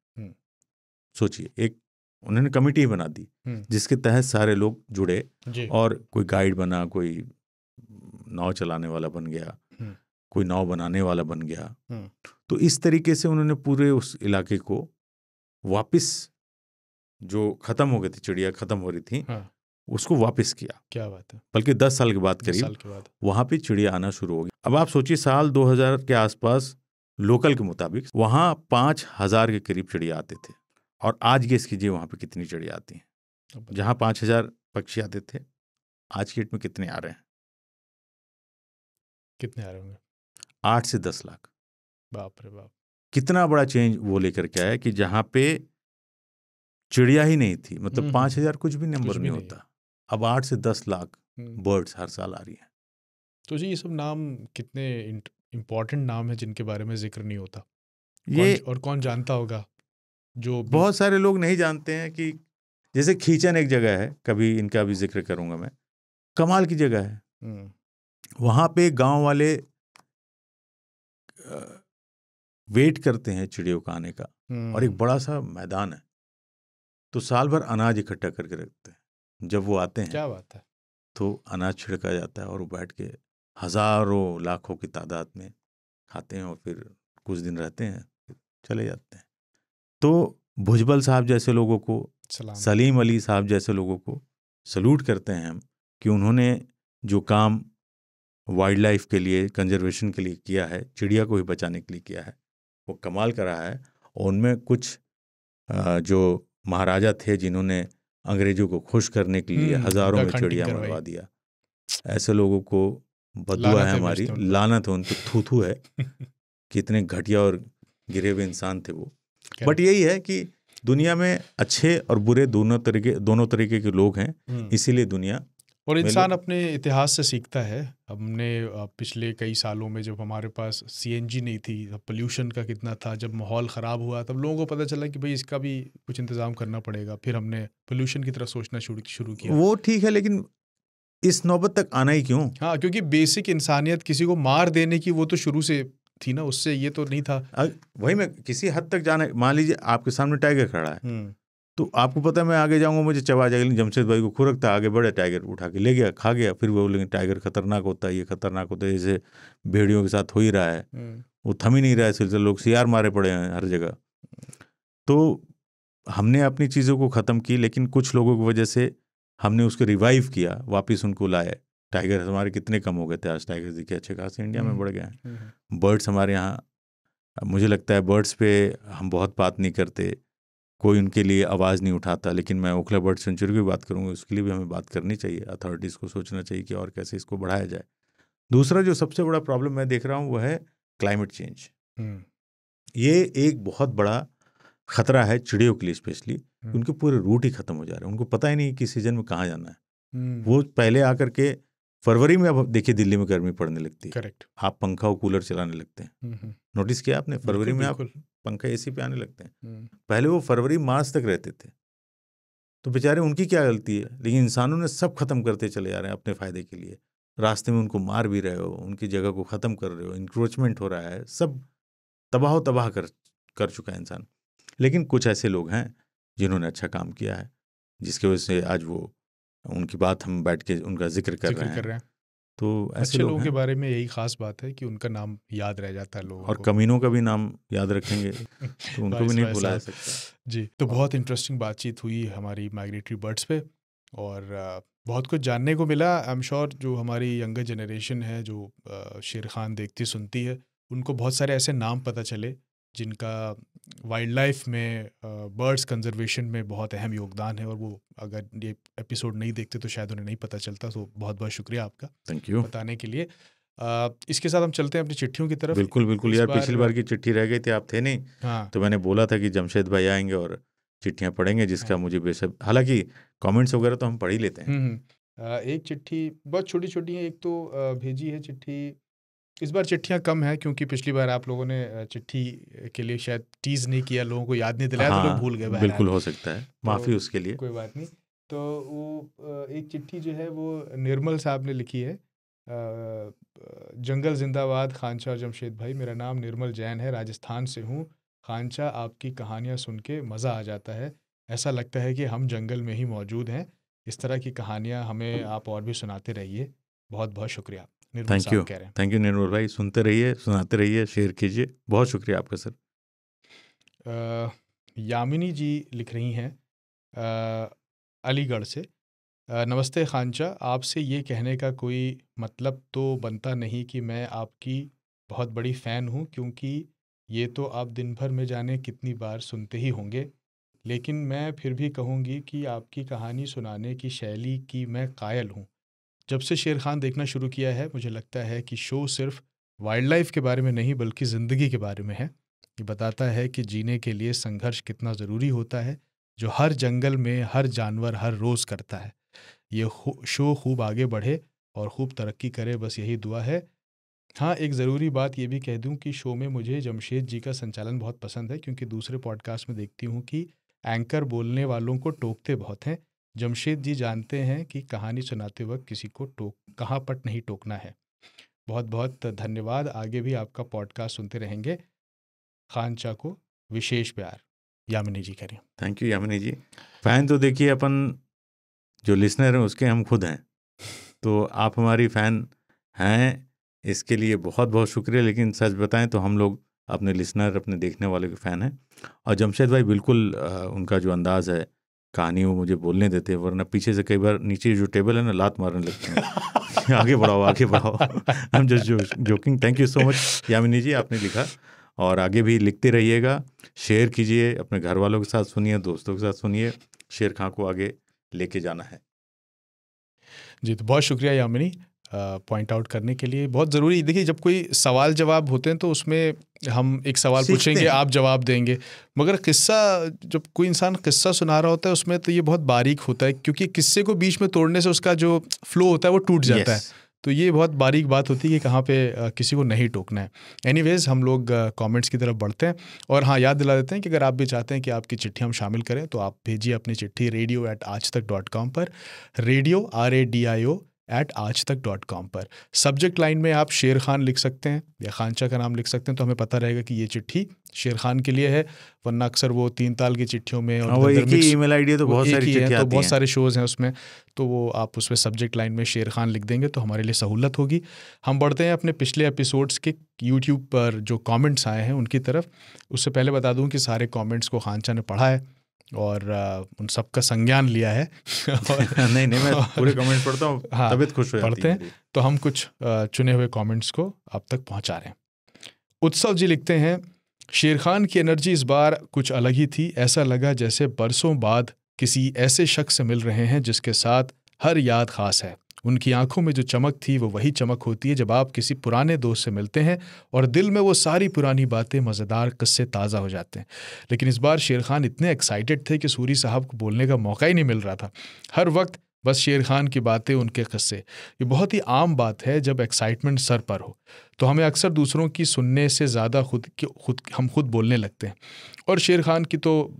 सोचिए, एक उन्होंने कमेटी बना दी जिसके तहत सारे लोग जुड़े, और कोई गाइड बना, कोई नाव चलाने वाला बन गया, कोई नाव बनाने वाला बन गया। तो इस तरीके से उन्होंने पूरे उस इलाके को वापस, जो खत्म हो गई थी, चिड़िया खत्म हो रही थी, उसको वापस किया। क्या बात है। बल्कि 10 साल के बाद करीब वहाँ पे चिड़िया आना शुरू हो गई। अब आप सोचिए, साल 2000 के आसपास लोकल के मुताबिक वहाँ 5000 के करीब चिड़िया आते थे, और आज गेस कीजिए वहाँ पे कितनी चिड़िया आती हैं। जहाँ 5000 पक्षी आते थे, आज की डेट में कितने आ रहे हैं? कितने आ रहे होंगे? 8 से 10 लाख। बाप रे बाप। कितना बड़ा चेंज वो लेकर के आया कि जहाँ पे चिड़िया ही नहीं थी, मतलब 5000 कुछ भी नंबर नहीं होता, अब 8 से 10 लाख बर्ड्स हर साल आ रही हैं। तो जी ये सब नाम कितने इम्पोर्टेंट नाम है जिनके बारे में जिक्र नहीं होता, ये और कौन जानता होगा? जो बहुत सारे लोग नहीं जानते हैं कि जैसे खींचन एक जगह है, कभी इनका भी जिक्र करूंगा मैं, कमाल की जगह है। वहाँ पे गांव वाले वेट करते हैं चिड़ियों का आने का, और एक बड़ा सा मैदान है, तो साल भर अनाज इकट्ठा करके रखते हैं। जब वो आते हैं, क्या बात है, तो अनाज छिड़का जाता है और वो बैठ के हजारों लाखों की तादाद में खाते हैं, और फिर कुछ दिन रहते हैं, फिर चले जाते हैं। तो भुजबल साहब जैसे लोगों को, सलीम अली साहब जैसे लोगों को सल्यूट करते हैं हम, कि उन्होंने जो काम वाइल्ड लाइफ के लिए, कंजर्वेशन के लिए किया है, चिड़िया को ही बचाने के लिए किया है, वो कमाल का रहा है। और उनमें कुछ जो महाराजा थे जिन्होंने अंग्रेजों को खुश करने के लिए हजारों में चिड़िया मरवा दिया, ऐसे लोगों को बदुआ है हमारी, लानत है उन पर, थू थू है कि इतने घटिया और गिरे हुए इंसान थे वो। बट यही है कि दुनिया में अच्छे और बुरे दोनों तरीके के लोग हैं, इसीलिए दुनिया और इंसान अपने इतिहास से सीखता है। हमने पिछले कई सालों में जब हमारे पास सीएनजी नहीं थी, जब पोल्यूशन का कितना था, जब माहौल ख़राब हुआ, तब लोगों को पता चला कि भाई इसका भी कुछ इंतज़ाम करना पड़ेगा। फिर हमने पोल्यूशन की तरफ सोचना शुरू किया। वो ठीक है, लेकिन इस नौबत तक आना ही क्यों? हाँ, क्योंकि बेसिक इंसानियत किसी को मार देने की वो तो शुरू से थी ना, उससे ये तो नहीं था। वही मैं किसी हद तक जाना, मान लीजिए आपके सामने टाइगर खड़ा है, तो आपको पता है मैं आगे जाऊंगा मुझे चबा जाएगा, लेकिन जमशेद भाई को खुरकता, आगे बढ़े, टाइगर उठा के ले गया, खा गया। फिर वो बोलेंगे टाइगर खतरनाक होता है, ये खतरनाक होता है, जैसे भेड़ियों के साथ हो ही रहा है, वो थम ही नहीं रहा है सिलसिला, लोग सियार मारे पड़े हैं हर जगह। तो हमने अपनी चीज़ों को ख़त्म की, लेकिन कुछ लोगों की वजह से हमने उसको रिवाइव किया, वापस उनको लाए। टाइगर हमारे कितने कम हो गए थे, आज टाइगर देखिए अच्छे खासे इंडिया में बढ़ गए हैं। बर्ड्स हमारे यहाँ, मुझे लगता है बर्ड्स पे हम बहुत बात नहीं करते, कोई उनके लिए आवाज़ नहीं उठाता, लेकिन मैं ओखला बर्ड सेंचुरी की बात करूँगा, उसके लिए भी हमें बात करनी चाहिए। अथॉरिटीज़ को सोचना चाहिए कि और कैसे इसको बढ़ाया जाए। दूसरा जो सबसे बड़ा प्रॉब्लम मैं देख रहा हूँ वो है क्लाइमेट चेंज। ये एक बहुत बड़ा खतरा है चिड़ियों के लिए स्पेशली। उनके पूरे रूट ही खत्म हो जा रहे हैं, उनको पता ही नहीं कि सीजन में कहाँ जाना है। वो पहले आकर के फरवरी में, अब देखिए दिल्ली में गर्मी पड़ने लगती है, करेक्ट, आप पंखा और कूलर चलाने लगते हैं। नोटिस किया आपने? फरवरी में आप पंखा एसी पे आने लगते हैं। पहले वो फरवरी मार्च तक रहते थे, तो बेचारे उनकी क्या गलती है? लेकिन इंसानों ने सब खत्म करते चले जा रहे हैं अपने फायदे के लिए। रास्ते में उनको मार भी रहे हो, उनकी जगह को ख़त्म कर रहे हो, इंक्रोचमेंट हो रहा है, सब तबाह कर चुका है इंसान। लेकिन कुछ ऐसे लोग हैं जिन्होंने अच्छा काम किया है, जिसकी वजह से आज वो, उनकी बात हम बैठ के उनका जिक्र कर रहे हैं। तो ऐसे लोगों के बारे में यही खास बात है कि उनका नाम याद रह जाता है लोगों और कमीनों का भी नाम याद रखेंगे तो उनको भी नहीं भुला सकता। जी, तो बहुत इंटरेस्टिंग बातचीत हुई हमारी माइग्रेटरी बर्ड्स पे, और बहुत कुछ जानने को मिला। आई एम श्योर जो हमारी यंगर जनरेशन है, जो शेर खान देखती सुनती है, उनको बहुत सारे ऐसे नाम पता चले जिनका वाइल्ड लाइफ में, बर्ड्स कंजर्वेशन में बहुत अहम योगदान है, और वो अगर ये एपिसोड नहीं देखते तो शायद उन्हें नहीं पता चलता। तो बहुत बहुत शुक्रिया आपका, थैंक यू, बताने के लिए। इसके साथ हम चलते हैं अपनी चिट्ठियों की तरफ। बिल्कुल बिल्कुल यार, पिछली बार की चिट्ठी रह गई थी, आप थे नहीं। हाँ, तो मैंने बोला था कि जमशेद भाई आएंगे और चिट्ठियाँ पढ़ेंगे, जिसका मुझे बेशक, हालांकि कमेंट्स वगैरह तो हम पढ़ ही लेते हैं। एक चिट्ठी बहुत छोटी छोटी है, एक तो भेजी है चिट्ठी। इस बार चिट्ठियाँ कम हैं क्योंकि पिछली बार आप लोगों ने चिट्ठी के लिए शायद टीज़ नहीं किया, लोगों को याद नहीं दिलाया, तो लोग भूल गए। बिल्कुल हो सकता है, माफ़ी उसके लिए, कोई बात नहीं। तो वो एक चिट्ठी जो है वो निर्मल साहब ने लिखी है। जंगल जिंदाबाद खानचा और जमशेद भाई, मेरा नाम निर्मल जैन है, राजस्थान से हूँ। खानचा, आपकी कहानियाँ सुन के मज़ा आ जाता है, ऐसा लगता है कि हम जंगल में ही मौजूद हैं। इस तरह की कहानियाँ हमें आप और भी सुनाते रहिए। बहुत बहुत शुक्रिया। थैंक यू, थैंक यू निर्मल भाई, सुनते रहिए, सुनाते रहिए, शेयर कीजिए। बहुत शुक्रिया आपका सर। यामिनी जी लिख रही हैं अलीगढ़ से। नमस्ते खानचा, आपसे ये कहने का कोई मतलब तो बनता नहीं कि मैं आपकी बहुत बड़ी फ़ैन हूँ, क्योंकि ये तो आप दिन भर में जाने कितनी बार सुनते ही होंगे। लेकिन मैं फिर भी कहूँगी कि आपकी कहानी सुनाने की शैली की मैं कायल हूँ। जब से शेर खान देखना शुरू किया है, मुझे लगता है कि शो सिर्फ वाइल्ड लाइफ के बारे में नहीं बल्कि ज़िंदगी के बारे में है। ये बताता है कि जीने के लिए संघर्ष कितना ज़रूरी होता है, जो हर जंगल में हर जानवर हर रोज़ करता है। ये शो खूब आगे बढ़े और खूब तरक्की करे, बस यही दुआ है। हाँ, एक ज़रूरी बात ये भी कह दूं कि शो में मुझे जमशेद जी का संचालन बहुत पसंद है, क्योंकि दूसरे पॉडकास्ट में देखती हूँ कि एंकर बोलने वालों को टोकते बहुत हैं। जमशेद जी जानते हैं कि कहानी सुनाते वक्त किसी को कहाँ पर नहीं टोकना है। बहुत बहुत धन्यवाद, आगे भी आपका पॉडकास्ट सुनते रहेंगे। खानचा को विशेष प्यार, यामिनी जी करें। Thank you Yamini ji. Fan तो देखिए अपन जो लिसनर हैं उसके हम खुद हैं, तो आप हमारी फ़ैन हैं, इसके लिए बहुत बहुत शुक्रिया। लेकिन सच बताएं तो हम लोग अपने लिसनर, अपने देखने वाले के फ़ैन हैं। और जमशेद भाई बिल्कुल उनका जो अंदाज़ है कहानी, वो मुझे बोलने देते हैं, वरना पीछे से कई बार नीचे जो टेबल है ना, लात मारने लगते हैं आगे बढ़ाओ आगे बढ़ाओ। I am just joking. Thank you so much Yamini ji, आपने लिखा, और आगे भी लिखते रहिएगा, शेयर कीजिए, अपने घर वालों के साथ सुनिए, दोस्तों के साथ सुनिए, शेर खां को आगे लेके जाना है। जी, तो बहुत शुक्रिया यामिनी। पॉइंट आउट करने के लिए बहुत ज़रूरी। देखिए, जब कोई सवाल जवाब होते हैं तो उसमें हम एक सवाल पूछेंगे, आप जवाब देंगे, मगर किस्सा, जब कोई इंसान किस्सा सुना रहा होता है उसमें तो ये बहुत बारीक होता है, क्योंकि किस्से को बीच में तोड़ने से उसका जो फ्लो होता है वो टूट जाता है। तो ये बहुत बारीक बात होती है कि कहाँ पे किसी को नहीं टोकना है। एनीवेज, हम लोग कमेंट्स की तरफ बढ़ते हैं, और हाँ, याद दिला देते हैं कि अगर आप भी चाहते हैं कि आपकी चिट्ठी हम शामिल करें तो आप भेजिए अपनी चिट्ठी radio@aajtak.com पर, radio radio@aajtak.com पर। सब्जेक्ट लाइन में आप शेर खान लिख सकते हैं या खानचा का नाम लिख सकते हैं, तो हमें पता रहेगा कि ये चिट्ठी शेर खान के लिए है, वरना अक्सर वो 3 ताल की चिट्ठियों में और वो एक ही ईमेल आईडी तो बहुत सारी चिट्ठियां तो बहुत सारे शोज़ हैं उसमें, तो वो आप उसमें सब्जेक्ट लाइन में शेर खान लिख देंगे तो हमारे लिए सहूलत होगी। हम बढ़ते हैं अपने पिछले एपिसोड्स के यूट्यूब पर जो कमेंट्स आए हैं उनकी तरफ। उससे पहले बता दूं कि सारे कमेंट्स को खानचा ने पढ़ा है और उन सब का संज्ञान लिया है। और नहीं मैं पूरे कमेंट्स पढ़ता हूँ, हाँ, तबीयत खुश हो जाती पढ़ते हैं। तो हम कुछ चुने हुए कमेंट्स को आप तक पहुंचा रहे हैं। उत्सव जी लिखते हैं, शेर खान की एनर्जी इस बार कुछ अलग ही थी। ऐसा लगा जैसे बरसों बाद किसी ऐसे शख्स से मिल रहे हैं जिसके साथ हर याद खास है। उनकी आंखों में जो चमक थी वो वही चमक होती है जब आप किसी पुराने दोस्त से मिलते हैं और दिल में वो सारी पुरानी बातें, मज़ेदार किस्से ताज़ा हो जाते हैं। लेकिन इस बार शेर खान इतने एक्साइटेड थे कि सूरी साहब को बोलने का मौका ही नहीं मिल रहा था। हर वक्त बस शेर खान की बातें, उनके किस्से। ये बहुत ही आम बात है जब एक्साइटमेंट सर पर हो, तो हमें अक्सर दूसरों की सुनने से ज़्यादा हम खुद बोलने लगते हैं। और शेर खान की तो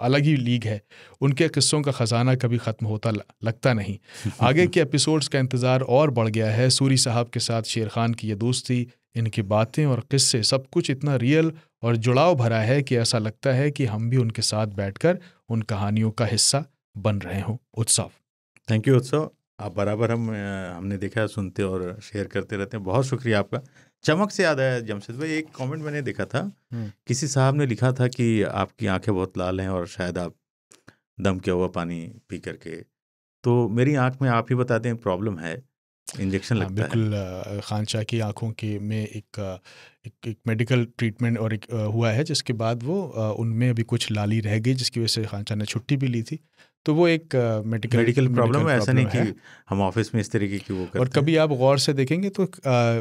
अलग ही लीग है, उनके किस्सों का ख़जाना कभी ख़त्म होता लगता नहीं। आगे के एपिसोड्स का इंतज़ार और बढ़ गया है। सूरी साहब के साथ शेर खान की ये दोस्ती, इनकी बातें और किस्से, सब कुछ इतना रियल और जुड़ाव भरा है कि ऐसा लगता है कि हम भी उनके साथ बैठकर उन कहानियों का हिस्सा बन रहे हों। उत्सव, थैंक यू उत्सव, आप बराबर हमने देखा, सुनते और शेयर करते रहते हैं, बहुत शुक्रिया आपका। चमक से याद आया जमशेद भाई, एक कमेंट मैंने देखा था, किसी साहब ने लिखा था कि आपकी आंखें बहुत लाल हैं और शायद आप दम किया हुआ पानी पी करके, तो मेरी आंख में आप ही बता दें प्रॉब्लम है, इंजेक्शन लगता है। बिल्कुल, खानचा की आंखों के में एक मेडिकल ट्रीटमेंट और एक हुआ है, जिसके बाद वो उनमें अभी कुछ लाली रह गई, जिसकी वजह से खानचा ने छुट्टी भी ली थी। तो वो एक मेडिकल प्रॉब्लम है, ऐसा नहीं कि हम ऑफिस में इस तरीके की वो करते और कभी आप गौर से देखेंगे तो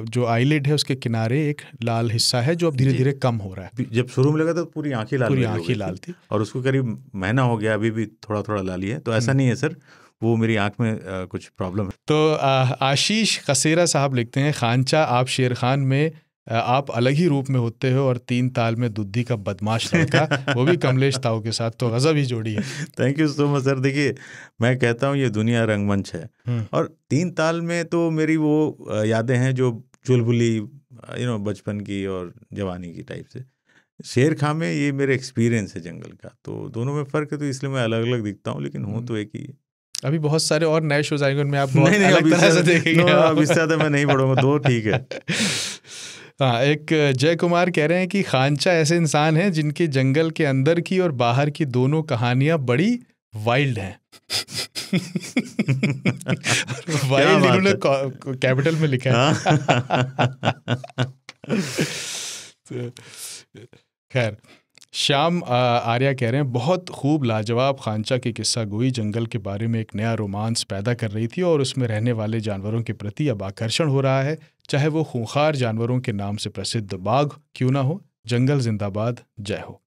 जो आईलिड है उसके किनारे एक लाल हिस्सा है जो अब धीरे धीरे कम हो रहा है। जब शुरू में लगा तो पूरी आंखें लाल थी और उसको करीब महीना हो गया, अभी भी थोड़ा थोड़ा लाली है। तो ऐसा नहीं है सर, वो मेरी आंख में कुछ प्रॉब्लम है। तो आशीष खसेरा साहब लिखते हैं, खानचा आप शेर खान में आप अलग ही रूप में होते हो और 3 ताल में दुद्धी का बदमाश लड़का, वो भी कमलेश ताऊ के साथ, तो गजब ही जोड़ी है। Thank you so much sir. देखिए, मैं कहता हूँ ये दुनिया रंगमंच है, और 3 ताल में तो मेरी वो यादें हैं जो चुलबुली बचपन की और जवानी की टाइप से। शेर खान में ये मेरे एक्सपीरियंस है जंगल का, तो दोनों में फ़र्क है, तो इसलिए मैं अलग अलग दिखता हूँ, लेकिन हूँ तो एक ही। अभी बहुत सारे और नए शोज आएंगे, उनमें आप बहुत अलग तरह से देखेंगे। अब इससे ज़्यादा मैं नहीं पढ़ूंगा, 2 ठीक है। हाँ, एक जय कुमार कह रहे हैं कि खानचा ऐसे इंसान हैं जिनके जंगल के अंदर की और बाहर की दोनों कहानियां बड़ी वाइल्ड हैं। वाइल्ड इन्होंने कैपिटल में लिखा है। खैर, श्याम आर्या कह रहे हैं, बहुत खूब लाजवाब खानचा की किस्सा गोई जंगल के बारे में एक नया रोमांस पैदा कर रही थी और उसमें रहने वाले जानवरों के प्रति अब आकर्षण हो रहा है, चाहे वो खूंखार जानवरों के नाम से प्रसिद्ध बाघ क्यों ना हो। जंगल जिंदाबाद, जय हो।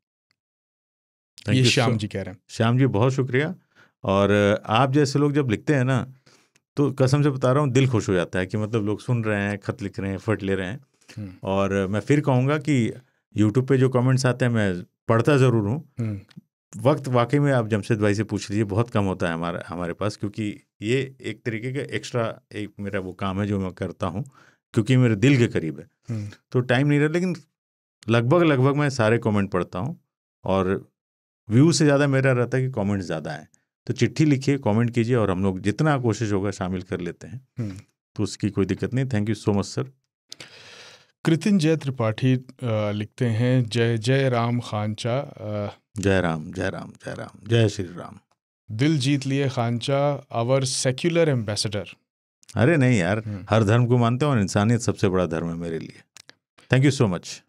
ये श्याम जी कह रहे हैं। श्याम जी बहुत शुक्रिया। और आप जैसे लोग जब लिखते हैं ना, तो कसम से बता रहा हूँ दिल खुश हो जाता है कि मतलब लोग सुन रहे हैं, खत लिख रहे हैं, एफर्ट ले रहे हैं। और मैं फिर कहूँगा कि यूट्यूब पे जो कमेंट्स आते हैं मैं पढ़ता ज़रूर हूँ। वक्त वाकई में आप जमशेद भाई से पूछ लीजिए, बहुत कम होता है हमारे पास, क्योंकि ये एक तरीके का एक्स्ट्रा एक मेरा वो काम है जो मैं करता हूँ, क्योंकि मेरे दिल के करीब है, तो टाइम नहीं रहा। लेकिन लगभग मैं सारे कमेंट पढ़ता हूँ, और व्यू से ज़्यादा मेरा रहता है कि कमेंट ज़्यादा है। तो चिट्ठी लिखिए, कमेंट कीजिए, और हम लोग जितना कोशिश होगा शामिल कर लेते हैं, तो उसकी कोई दिक्कत नहीं। Thank you so much sir. Kritinjay Tripathi लिखते हैं, जय जय राम खानचा। जय राम जय राम जय राम, जय श्री राम। दिल जीत लिए खानचा, आवर सेक्युलर एम्बेसडर। अरे नहीं यार, हर धर्म को मानते हैं और इंसानियत सबसे बड़ा धर्म है मेरे लिए। Thank you so much.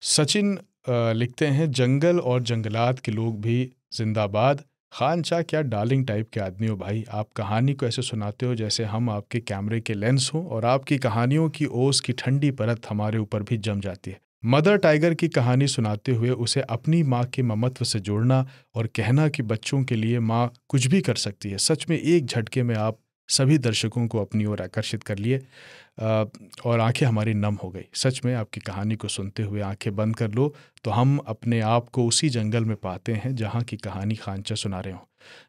Sachin लिखते हैं, जंगल और जंगलात के लोग भी जिंदाबाद, खान शाह क्या डार्लिंग टाइप के आदमी हो भाई, आप कहानी को ऐसे सुनाते हो जैसे हम आपके कैमरे के लेंस हों, और आपकी कहानियों की ओस की ठंडी परत हमारे ऊपर भी जम जाती है। मदर टाइगर की कहानी सुनाते हुए उसे अपनी माँ के ममत्व से जोड़ना और कहना कि बच्चों के लिए माँ कुछ भी कर सकती है, सच में एक झटके में आप सभी दर्शकों को अपनी ओर आकर्षित कर लिए और आंखें हमारी नम हो गई। सच में आपकी कहानी को सुनते हुए आंखें बंद कर लो तो हम अपने आप को उसी जंगल में पाते हैं जहाँ की कहानी खानचा सुना रहे हों।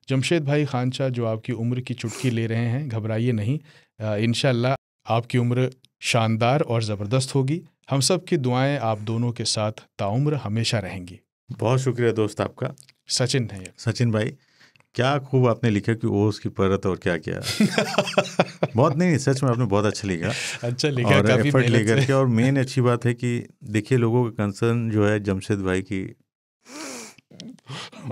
जमशेद भाई खानचा जो आपकी उम्र की चुटकी ले रहे हैं, घबराइए नहीं, इंशाल्लाह आपकी उम्र शानदार और ज़बरदस्त होगी। हम सब की दुआएं आप दोनों के साथ ताउम्र हमेशा रहेंगी। बहुत शुक्रिया दोस्त आपका। सचिन है ये। सचिन भाई, क्या खूब आपने लिखा कि ओस की परत और क्या क्या बहुत नहीं, सच में आपने बहुत अच्छा लिखा। अच्छा लिखा, और काफी एफर्ट मेहनत लेकर से। के। और मेन अच्छी बात है कि देखिए लोगों का कंसर्न जो है जमशेद भाई की,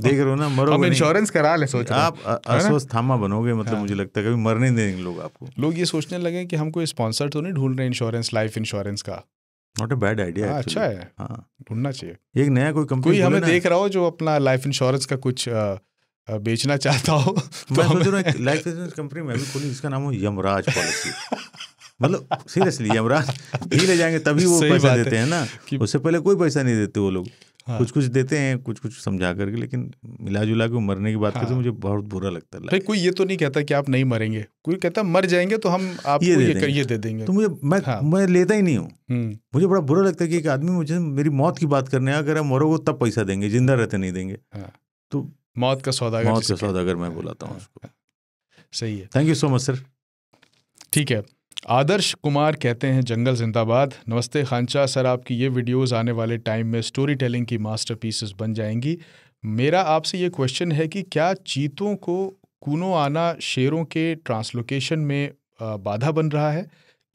देख रहे हो ना, मरोगे हम नहीं। इंश्योरेंस करा ले, सोच रहे हैं। आप अस्वस्थामा बनोगे, मतलब मुझे लगता है कभी मरने नहीं देंगे लोग आपको। लोग ये सोचने लगे कि हम कोई स्पॉन्सर तो नहीं ढूंढ रहे इंश्योरेंस, लाइफ इंश्योरेंस का। Not a bad idea. अच्छा है, हाँ, ढूंढना चाहिए। एक नया कोई कंपनी कोई हमें देख रहा हो जो अपना लाइफ इंश्योरेंस का कुछ बेचना चाहता हो तो मैं सोच रहा हूँ लाइफ इंश्योरेंस कंपनी मैं भी खोलूँ जिसका नाम हो यमराज पॉलिसी। मतलब सीरियसली यमराज ही ले जाएंगे तभी वो पैसा देते हैं ना, उससे पहले कोई पैसा नहीं देते वो लोग। हाँ। कुछ कुछ देते हैं, कुछ कुछ समझा करके, लेकिन मिला जुला के मरने की बात करते मुझे बहुत बुरा लगता है। भाई कोई ये तो नहीं कहता कि आप नहीं मरेंगे, कोई कहता मर जाएंगे तो हम आपको ये दे देंगे। तो मुझे मैं लेता ही नहीं हूँ। मुझे बड़ा बुरा लगता है कि एक आदमी मुझे मेरी मौत की बात करने, अगर आप मरोगे तब पैसा देंगे, जिंदा रहते नहीं देंगे। तो मौत का सौदागर मैं बुलाता हूँ उसको। सही है, thank you so much sir. ठीक है। आदर्श कुमार कहते हैं जंगल जिंदाबाद। नमस्ते खानचा सर, आपकी ये वीडियोस आने वाले टाइम में स्टोरी टेलिंग की मास्टरपीसेस बन जाएंगी। मेरा आपसे ये क्वेश्चन है कि क्या चीतों को कूनो आना शेरों के ट्रांसलोकेशन में बाधा बन रहा है?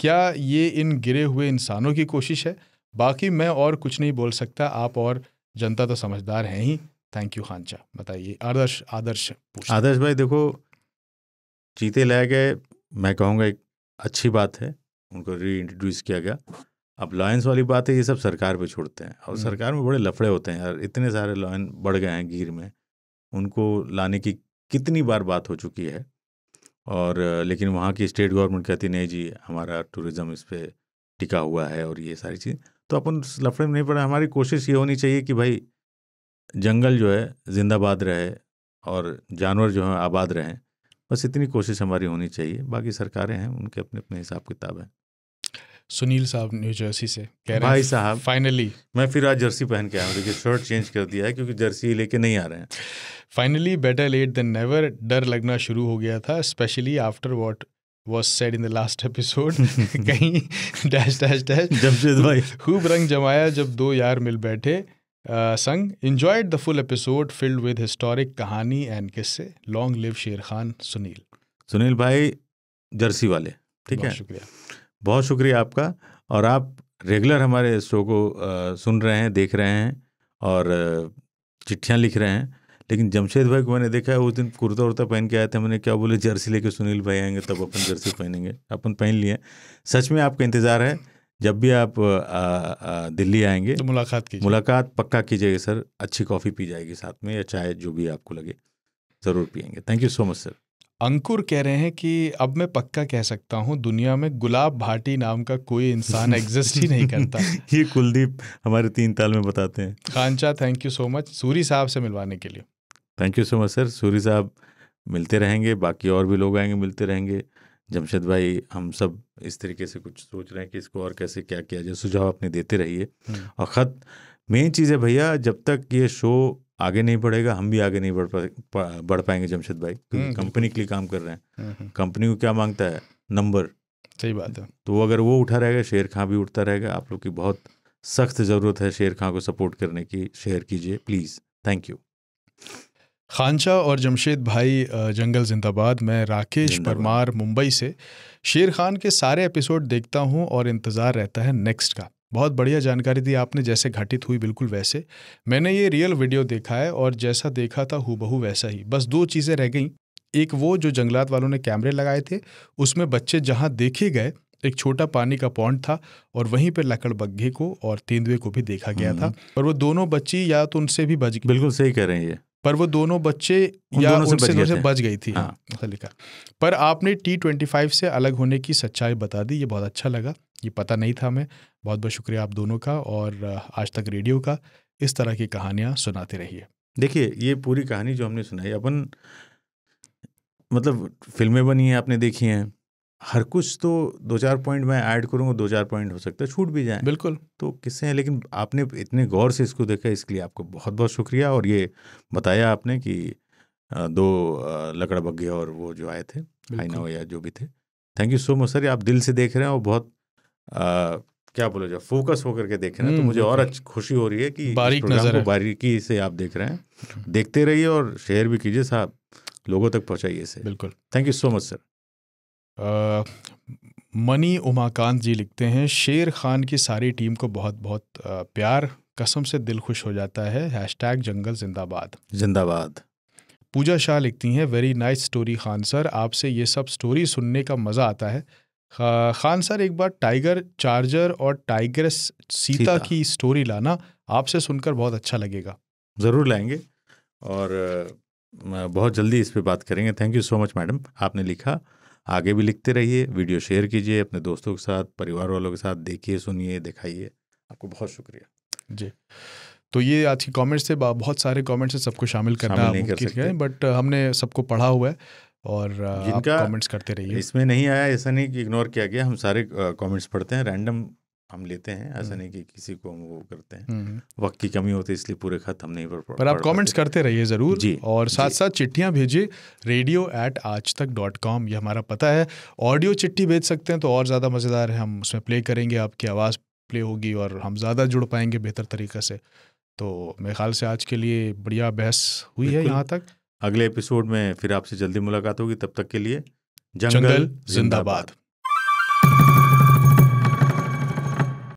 क्या ये इन गिरे हुए इंसानों की कोशिश है? बाकी मैं और कुछ नहीं बोल सकता, आप और जनता तो समझदार हैं ही। थैंक यू खानचा। बताइए आदर्श भाई, देखो चीते लाए गए, मैं कहूँगा एक अच्छी बात है, उनको री इंट्रोड्यूस किया गया। अब लॉयंस वाली बात है, ये सब सरकार पे छोड़ते हैं, और सरकार में बड़े लफड़े होते हैं यार। इतने सारे लॉयन बढ़ गए हैं गिर में, उनको लाने की कितनी बार बात हो चुकी है, और लेकिन वहाँ की स्टेट गवर्नमेंट कहती नहीं जी हमारा टूरिज़्म इस पर टिका हुआ है, और ये सारी चीज़। तो अपन लफड़े में नहीं पड़े। हमारी कोशिश ये होनी चाहिए कि भाई जंगल जो है जिंदाबाद रहे और जानवर जो हैं आबाद रहें, बस इतनी कोशिश हमारी होनी चाहिए। बाकी सरकारें हैं, उनके अपने अपने हिसाब किताब हैं। सुनील साहब न्यू जर्सी से कह रहे हैं भाई साहब फाइनली, मैं फिर आज जर्सी पहन के आया हूँ, देखिए शर्ट चेंज कर दिया है क्योंकि जर्सी लेके नहीं आ रहे हैं। Finally better late than never. डर लगना शुरू हो गया था, specially after what was said in the last episode। कहीं डैश डैश डैश जमशेद भाई खूब रंग जमाया जब दो यार मिल बैठे संग। enjoyed the full episode filled with historic कहानी एंड किस्से। long live शेर खान। सुनील भाई जर्सी वाले, ठीक है, शुक्रिया, बहुत शुक्रिया आपका। और आप रेगुलर हमारे शो को सुन रहे हैं, देख रहे हैं और चिट्ठियाँ लिख रहे हैं। लेकिन जमशेद भाई को मैंने देखा है, उस दिन कुर्ता उर्ता पहन के आए थे, मैंने क्या बोले जर्सी लेके सुनील भाई आएंगे तब अपन जर्सी पहनेंगे, अपन पहन लिए। सच में आपका इंतज़ार है, जब भी आप दिल्ली आएंगे तो मुलाकात पक्का कीजिएगा सर। अच्छी कॉफ़ी पी जाएगी साथ में, या चाय, जो भी आपको लगे ज़रूर पियेंगे। Thank you so much sir. Ankur कह रहे हैं कि अब मैं पक्का कह सकता हूँ दुनिया में गुलाब भाटी नाम का कोई इंसान एग्जिस्ट ही नहीं करता। ये कुलदीप हमारे 3 ताल में बताते हैं। खानचा thank you so much Suri साहब से मिलवाने के लिए। Thank you so much sir. Suri साहब मिलते रहेंगे, बाकी और भी लोग आएंगे, मिलते रहेंगे। जमशेद भाई, हम सब इस तरीके से कुछ सोच रहे हैं कि इसको और कैसे क्या किया जाए, सुझाव अपने देते रहिए। और ख़त मेन चीज़ है भैया, जब तक ये शो आगे नहीं बढ़ेगा हम भी आगे नहीं बढ़ पाएंगे जमशेद भाई, क्योंकि कंपनी के लिए काम कर रहे हैं। कंपनी को क्या मांगता है? नंबर। सही बात है। तो अगर वो उठा रहेगा, शेर खां भी उठता रहेगा। आप लोग की बहुत सख्त ज़रूरत है शेर खां को सपोर्ट करने की। शेयर कीजिए प्लीज़। Thank you. खानचा और जमशेद भाई जंगल जिंदाबाद। मैं राकेश परमार मुंबई से शेर खान के सारे एपिसोड देखता हूं और इंतज़ार रहता है नेक्स्ट का। बहुत बढ़िया जानकारी दी आपने, जैसे घटित हुई बिल्कुल वैसे। मैंने ये रियल वीडियो देखा है और जैसा देखा था हूबहू वैसा ही। बस 2 चीज़ें रह गई। एक वो जो जंगलात वालों ने कैमरे लगाए थे, उसमें बच्चे जहाँ देखे गए एक छोटा पानी का पॉन्ड था और वहीं पे लकड़बग्घे को और तेंदुए को भी देखा गया था, और वो दोनों बच्ची या तो उनसे भी बच गई। बिल्कुल सही कह रहे हैं ये। पर वो दोनों बच्चे या उनसे बच गई थी। हाँ, ऐसा लिखा। पर आपने T25 से अलग होने की सच्चाई बता दी, ये बहुत अच्छा लगा, ये पता नहीं था हमें। बहुत बहुत शुक्रिया आप दोनों का और आज तक रेडियो का। इस तरह की कहानियाँ सुनाते रहिए। देखिए, ये पूरी कहानी जो हमने सुनाई, अपन मतलब फिल्में बनी हैं, आपने देखी हैं, हर कुछ तो 2-4 पॉइंट मैं ऐड करूँगा, 2-4 पॉइंट हो सकता है छूट भी जाए, बिल्कुल, तो किससे हैं, लेकिन आपने इतने गौर से इसको देखा, इसके लिए आपको बहुत बहुत शुक्रिया। और ये बताया आपने कि 2 लकड़बग्घे और वो जो आए थे, हाइनव या जो भी थे। Thank you so much sir, आप दिल से देख रहे हैं और बहुत क्या बोले जो फोकस होकर के देख रहे हैं, तो मुझे और खुशी हो रही है कि इस प्रोग्राम को बारीकी से आप देख रहे हैं। देखते रहिए और शेयर भी कीजिए साहब, लोगों तक पहुंचाइए इसे। बिल्कुल, thank you so much sir. Mani Umakant ji लिखते हैं, शेर खान की सारी टीम को बहुत बहुत प्यार, कसम से दिल खुश हो जाता है। #जंगल जिंदाबाद जिंदाबाद। पूजा शाह लिखती हैं, very nice story Khan sir, आपसे ये सब स्टोरी सुनने का मज़ा आता है। खान सर एक बार टाइगर चार्जर और टाइगरस सीता की स्टोरी लाना, आपसे सुनकर बहुत अच्छा लगेगा। ज़रूर लाएंगे और बहुत जल्दी इस पे बात करेंगे। Thank you so much madam, आपने लिखा, आगे भी लिखते रहिए, वीडियो शेयर कीजिए अपने दोस्तों के साथ, परिवार वालों के साथ, देखिए, सुनिए, दिखाइए। आपको बहुत शुक्रिया जी। तो ये आज की कमेंट्स थे, बहुत सारे कमेंट्स से सबको शामिल करना मुमकिन है, बट हमने सबको पढ़ा हुआ है और जिनका कमेंट्स करते रहिए। इसमें नहीं आया ऐसा नहीं कि इग्नोर किया गया, हम सारे कमेंट्स पढ़ते हैं, रैंडम हम लेते हैं, ऐसा नहीं कि किसी को हम वो करते हैं, वक्त की कमी होती है इसलिए पूरे खत हम नहीं पढ़। पर आप कमेंट्स करते रहिए ज़रूर जी, और साथ साथ चिट्ठियाँ भेजिए, radio@aajtak.com, ये हमारा पता है। ऑडियो चिट्ठी भेज सकते हैं तो और ज़्यादा मज़ेदार है, हम उसमें प्ले करेंगे, आपकी आवाज़ प्ले होगी और हम ज़्यादा जुड़ पाएंगे बेहतर तरीक़े से। तो मेरे ख्याल से आज के लिए बढ़िया बहस हुई है यहाँ तक। अगले एपिसोड में फिर आपसे जल्दी मुलाकात होगी, तब तक के लिए जंगल जिंदाबाद।